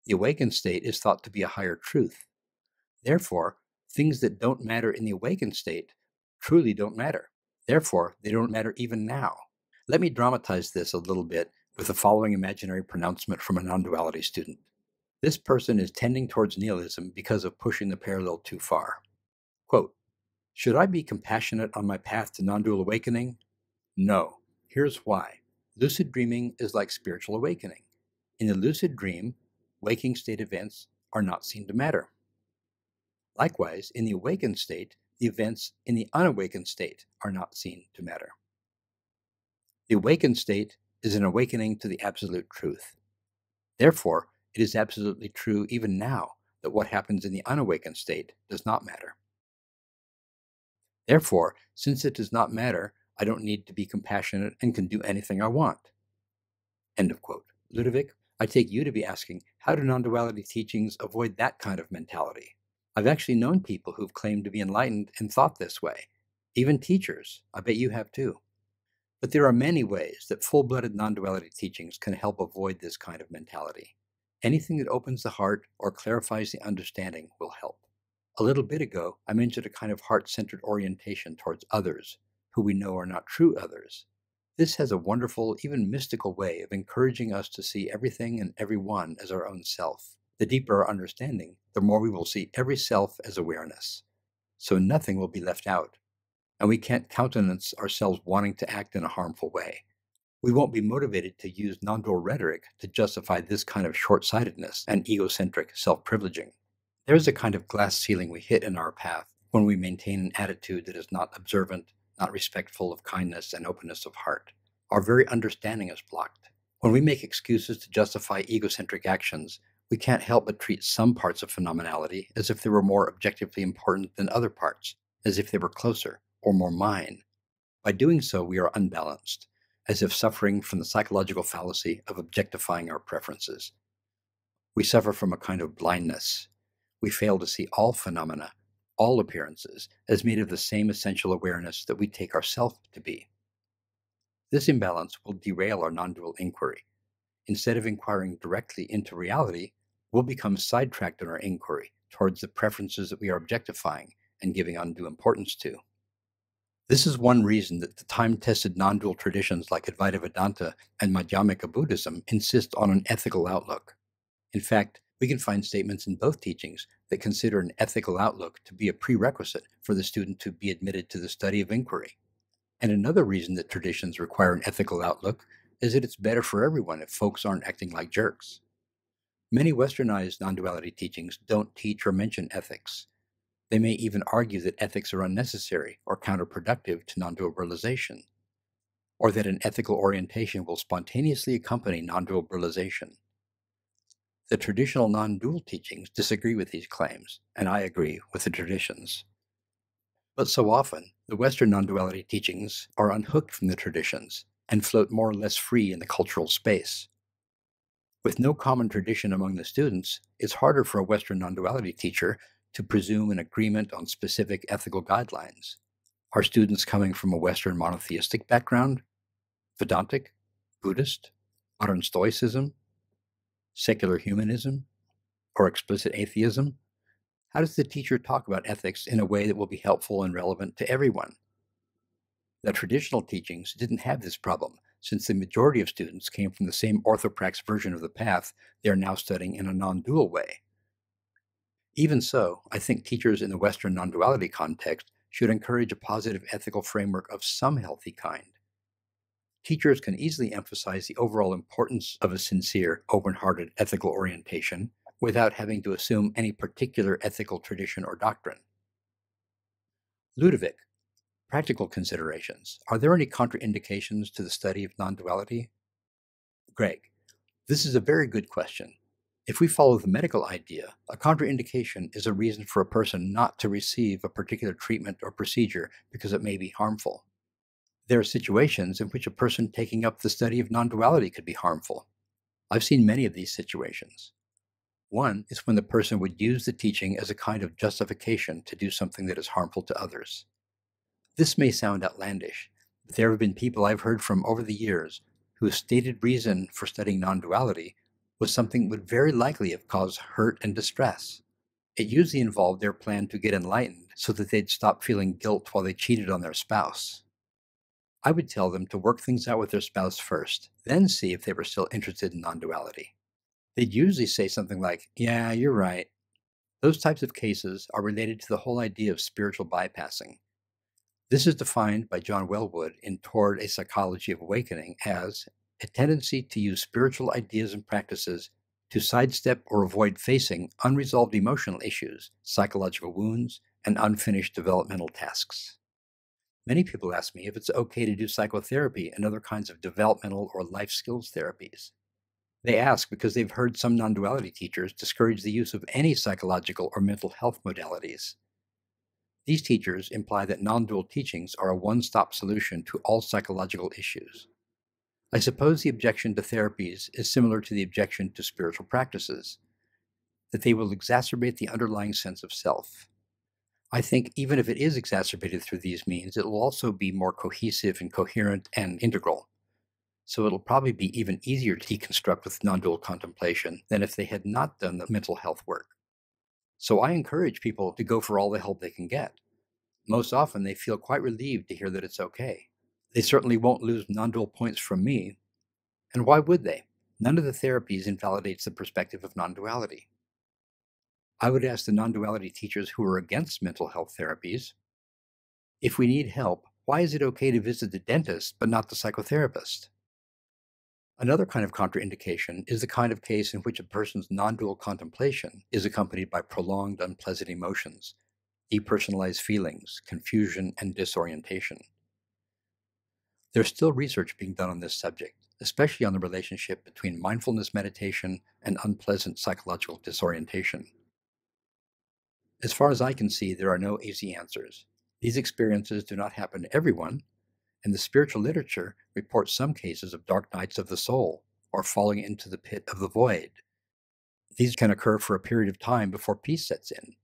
The awakened state is thought to be a higher truth. Therefore, things that don't matter in the awakened state truly don't matter. Therefore, they don't matter even now. Let me dramatize this a little bit with the following imaginary pronouncement from a non-duality student. This person is tending towards nihilism because of pushing the parallel too far. Quote, should I be compassionate on my path to non-dual awakening? No. Here's why. Lucid dreaming is like spiritual awakening. In the lucid dream, waking state events are not seen to matter. Likewise, in the awakened state, the events in the unawakened state are not seen to matter. The awakened state is an awakening to the absolute truth. Therefore, it is absolutely true even now that what happens in the unawakened state does not matter. Therefore, since it does not matter, I don't need to be compassionate and can do anything I want. End of quote. Ludovic, I take you to be asking, how do non-duality teachings avoid that kind of mentality? I've actually known people who've claimed to be enlightened and thought this way. Even teachers. I bet you have too. But there are many ways that full-blooded non-duality teachings can help avoid this kind of mentality. Anything that opens the heart or clarifies the understanding will help. A little bit ago, I mentioned a kind of heart-centered orientation towards others, who we know are not true others. This has a wonderful, even mystical way of encouraging us to see everything and everyone as our own self. The deeper our understanding, the more we will see every self as awareness. So nothing will be left out, and we can't countenance ourselves wanting to act in a harmful way. We won't be motivated to use non-dual rhetoric to justify this kind of short-sightedness and egocentric self-privileging. There is a kind of glass ceiling we hit in our path when we maintain an attitude that is not observant, not respectful of kindness and openness of heart. Our very understanding is blocked. When we make excuses to justify egocentric actions, we can't help but treat some parts of phenomenality as if they were more objectively important than other parts, as if they were closer or more mine. By doing so, we are unbalanced, as if suffering from the psychological fallacy of objectifying our preferences. We suffer from a kind of blindness. We fail to see all phenomena, all appearances, as made of the same essential awareness that we take ourself to be. This imbalance will derail our non-dual inquiry. Instead of inquiring directly into reality, we'll become sidetracked in our inquiry towards the preferences that we are objectifying and giving undue importance to. This is one reason that the time-tested non-dual traditions like Advaita Vedanta and Madhyamika Buddhism insist on an ethical outlook. In fact, we can find statements in both teachings that consider an ethical outlook to be a prerequisite for the student to be admitted to the study of inquiry. And another reason that traditions require an ethical outlook is that it's better for everyone if folks aren't acting like jerks. Many westernized non-duality teachings don't teach or mention ethics. They may even argue that ethics are unnecessary or counterproductive to non-dual realization, or that an ethical orientation will spontaneously accompany non-dual realization. The traditional non-dual teachings disagree with these claims, and I agree with the traditions. But so often, the Western non-duality teachings are unhooked from the traditions and float more or less free in the cultural space. With no common tradition among the students, it's harder for a Western non-duality teacher to presume an agreement on specific ethical guidelines. Are students coming from a Western monotheistic background? Vedantic? Buddhist? Modern Stoicism? Secular humanism? Or explicit atheism? How does the teacher talk about ethics in a way that will be helpful and relevant to everyone? The traditional teachings didn't have this problem, since the majority of students came from the same orthoprax version of the path they are now studying in a non-dual way. Even so, I think teachers in the Western non-duality context should encourage a positive ethical framework of some healthy kind. Teachers can easily emphasize the overall importance of a sincere, open-hearted ethical orientation without having to assume any particular ethical tradition or doctrine. Ludovic, Practical considerations. Are there any contraindications to the study of non-duality? Greg, this is a very good question. If we follow the medical idea, a contraindication is a reason for a person not to receive a particular treatment or procedure because it may be harmful. There are situations in which a person taking up the study of non-duality could be harmful. I've seen many of these situations. One is when the person would use the teaching as a kind of justification to do something that is harmful to others. This may sound outlandish, but there have been people I've heard from over the years whose stated reason for studying non-duality was something that would very likely have caused hurt and distress. It usually involved their plan to get enlightened so that they'd stop feeling guilt while they cheated on their spouse. I would tell them to work things out with their spouse first, then see if they were still interested in non-duality. They'd usually say something like, "Yeah, you're right." Those types of cases are related to the whole idea of spiritual bypassing. This is defined by John Wellwood in Toward a Psychology of Awakening as a tendency to use spiritual ideas and practices to sidestep or avoid facing unresolved emotional issues, psychological wounds, and unfinished developmental tasks. Many people ask me if it's okay to do psychotherapy and other kinds of developmental or life skills therapies. They ask because they've heard some non-duality teachers discourage the use of any psychological or mental health modalities. These teachers imply that non-dual teachings are a one-stop solution to all psychological issues. I suppose the objection to therapies is similar to the objection to spiritual practices, that they will exacerbate the underlying sense of self. I think even if it is exacerbated through these means, it will also be more cohesive and coherent and integral. So it'll probably be even easier to deconstruct with non-dual contemplation than if they had not done the mental health work. So I encourage people to go for all the help they can get. Most often they feel quite relieved to hear that it's okay. They certainly won't lose non-dual points from me. And why would they? None of the therapies invalidates the perspective of non-duality. I would ask the non-duality teachers who are against mental health therapies, if we need help, why is it okay to visit the dentist but not the psychotherapist? Another kind of contraindication is the kind of case in which a person's non-dual contemplation is accompanied by prolonged unpleasant emotions, depersonalized feelings, confusion, and disorientation. There's still research being done on this subject, especially on the relationship between mindfulness meditation and unpleasant psychological disorientation. As far as I can see, there are no easy answers. These experiences do not happen to everyone, and the spiritual literature reports some cases of dark nights of the soul, or falling into the pit of the void. These can occur for a period of time before peace sets in.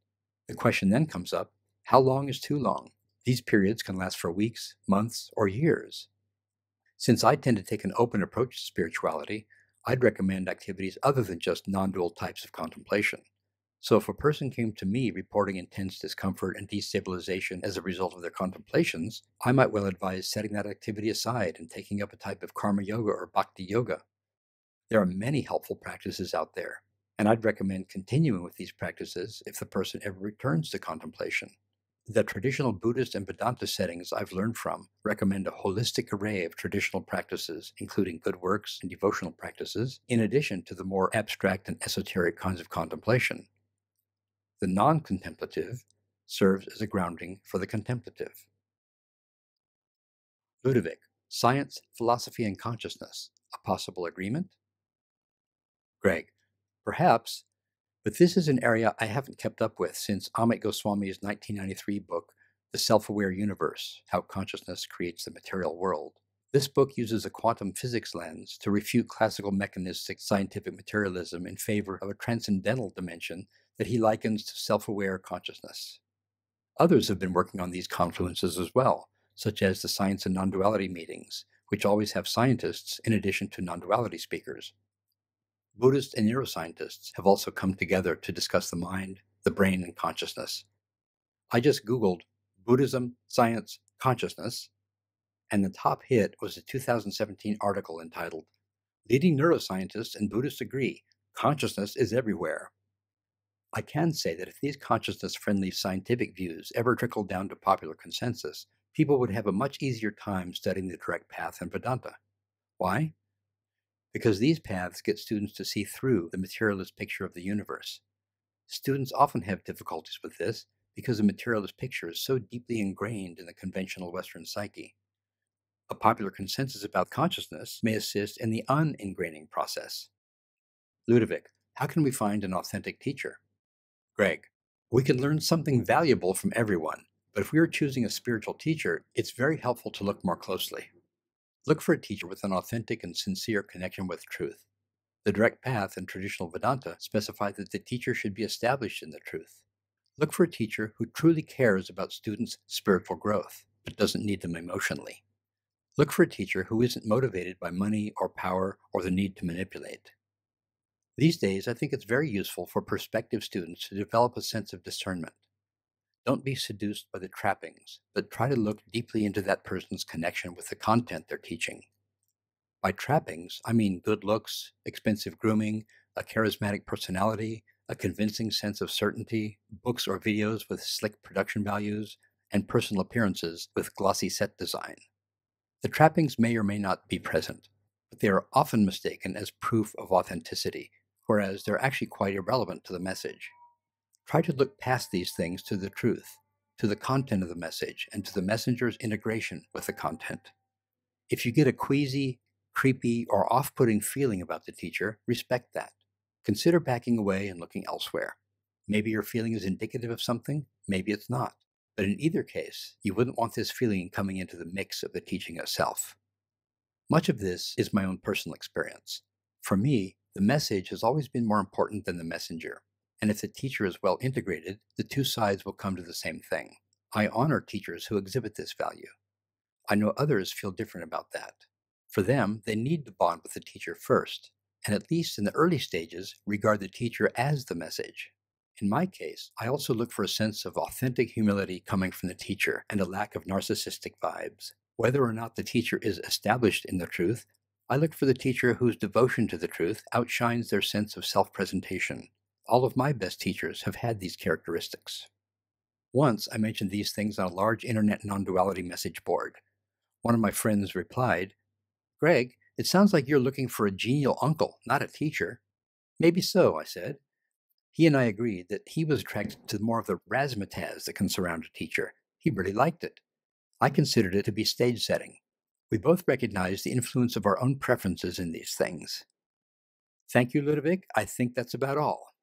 The question then comes up, how long is too long? These periods can last for weeks, months, or years. Since I tend to take an open approach to spirituality, I'd recommend activities other than just non-dual types of contemplation. So if a person came to me reporting intense discomfort and destabilization as a result of their contemplations, I might well advise setting that activity aside and taking up a type of karma yoga or bhakti yoga. There are many helpful practices out there, and I'd recommend continuing with these practices if the person ever returns to contemplation. The traditional Buddhist and Vedanta settings I've learned from recommend a holistic array of traditional practices, including good works and devotional practices, in addition to the more abstract and esoteric kinds of contemplation. The non-contemplative serves as a grounding for the contemplative. Ludovic, Science, Philosophy, and Consciousness, a possible agreement? Greg, perhaps, but this is an area I haven't kept up with since Amit Goswami's 1993 book, The Self-Aware Universe, How Consciousness Creates the Material World. This book uses a quantum physics lens to refute classical mechanistic scientific materialism in favor of a transcendental dimension that he likens to self-aware consciousness. Others have been working on these confluences as well, such as the Science and Non-Duality meetings, which always have scientists in addition to non-duality speakers. Buddhists and neuroscientists have also come together to discuss the mind, the brain, and consciousness. I just Googled Buddhism, Science, Consciousness, and the top hit was a 2017 article entitled, Leading Neuroscientists and Buddhists Agree, Consciousness is Everywhere. I can say that if these consciousness-friendly scientific views ever trickled down to popular consensus, people would have a much easier time studying the direct path and Vedanta. Why? Because these paths get students to see through the materialist picture of the universe. Students often have difficulties with this because the materialist picture is so deeply ingrained in the conventional Western psyche. A popular consensus about consciousness may assist in the uningraining process. Ludovic, how can we find an authentic teacher? Greg, we can learn something valuable from everyone, but if we are choosing a spiritual teacher, it's very helpful to look more closely. Look for a teacher with an authentic and sincere connection with truth. The direct path and traditional Vedanta specify that the teacher should be established in the truth. Look for a teacher who truly cares about students' spiritual growth, but doesn't need them emotionally. Look for a teacher who isn't motivated by money or power or the need to manipulate. These days, I think it's very useful for prospective students to develop a sense of discernment. Don't be seduced by the trappings, but try to look deeply into that person's connection with the content they're teaching. By trappings, I mean good looks, expensive grooming, a charismatic personality, a convincing sense of certainty, books or videos with slick production values, and personal appearances with glossy set design. The trappings may or may not be present, but they are often mistaken as proof of authenticity, whereas they're actually quite irrelevant to the message. Try to look past these things to the truth, to the content of the message, and to the messenger's integration with the content. If you get a queasy, creepy, or off-putting feeling about the teacher, respect that. Consider backing away and looking elsewhere. Maybe your feeling is indicative of something, maybe it's not. But in either case, you wouldn't want this feeling coming into the mix of the teaching itself. Much of this is my own personal experience. For me, the message has always been more important than the messenger. And if the teacher is well integrated, the two sides will come to the same thing. I honor teachers who exhibit this value. I know others feel different about that. For them, they need to bond with the teacher first, and at least in the early stages, regard the teacher as the message. In my case, I also look for a sense of authentic humility coming from the teacher and a lack of narcissistic vibes. Whether or not the teacher is established in the truth, I look for the teacher whose devotion to the truth outshines their sense of self-presentation. All of my best teachers have had these characteristics. Once I mentioned these things on a large internet non-duality message board. One of my friends replied, "Greg, it sounds like you're looking for a genial uncle, not a teacher." "Maybe so," I said. He and I agreed that he was attracted to more of the razzmatazz that can surround a teacher. He really liked it. I considered it to be stage setting. We both recognized the influence of our own preferences in these things. Thank you, Ludovic. I think that's about all.